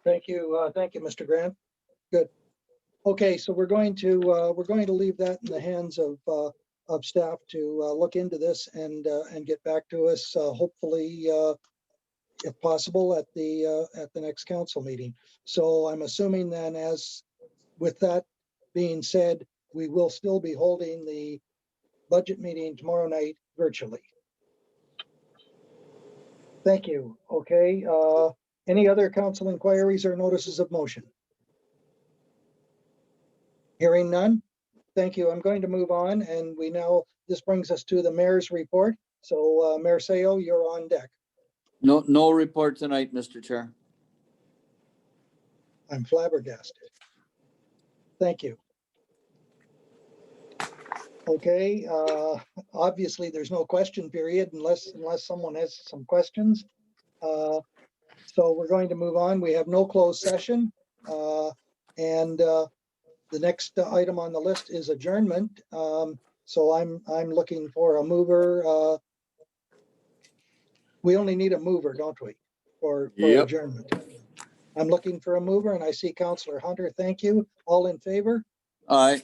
Speaker 1: Thank you, Mr. Grant. Good. Okay, so we're going to leave that in the hands of staff to look into this and get back to us, hopefully, if possible, at the next council meeting. So I'm assuming then, as with that being said, we will still be holding the budget meeting tomorrow night virtually. Thank you. Okay, any other council inquiries or notices of motion? Hearing none. Thank you. I'm going to move on, and this brings us to the mayor's report. So Mayor Seo, you're on deck.
Speaker 2: No report tonight, Mr. Chair.
Speaker 1: I'm flabbergasted. Thank you. Okay, obviously there's no question period unless someone has some questions. So we're going to move on. We have no closed session. And the next item on the list is adjournment. So I'm looking for a mover. We only need a mover, don't we, for
Speaker 2: Yep.
Speaker 1: adjournment? I'm looking for a mover, and I see Councillor Hunter. Thank you. All in favor?
Speaker 2: Aye.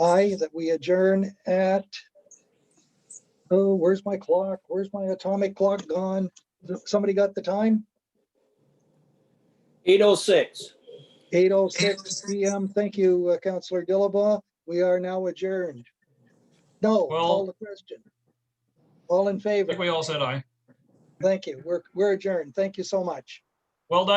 Speaker 1: Aye, that we adjourn at, oh, where's my clock? Where's my atomic clock gone? Somebody got the time?
Speaker 4: 8:06.
Speaker 1: 8:06 p.m. Thank you, Councillor Dillabaugh. We are now adjourned. No,
Speaker 9: Well-
Speaker 1: call the question. All in
Speaker 9: I
Speaker 1: favor?
Speaker 9: think we all said aye.
Speaker 1: Thank you. We're adjourned. Thank you so much.
Speaker 9: Well done.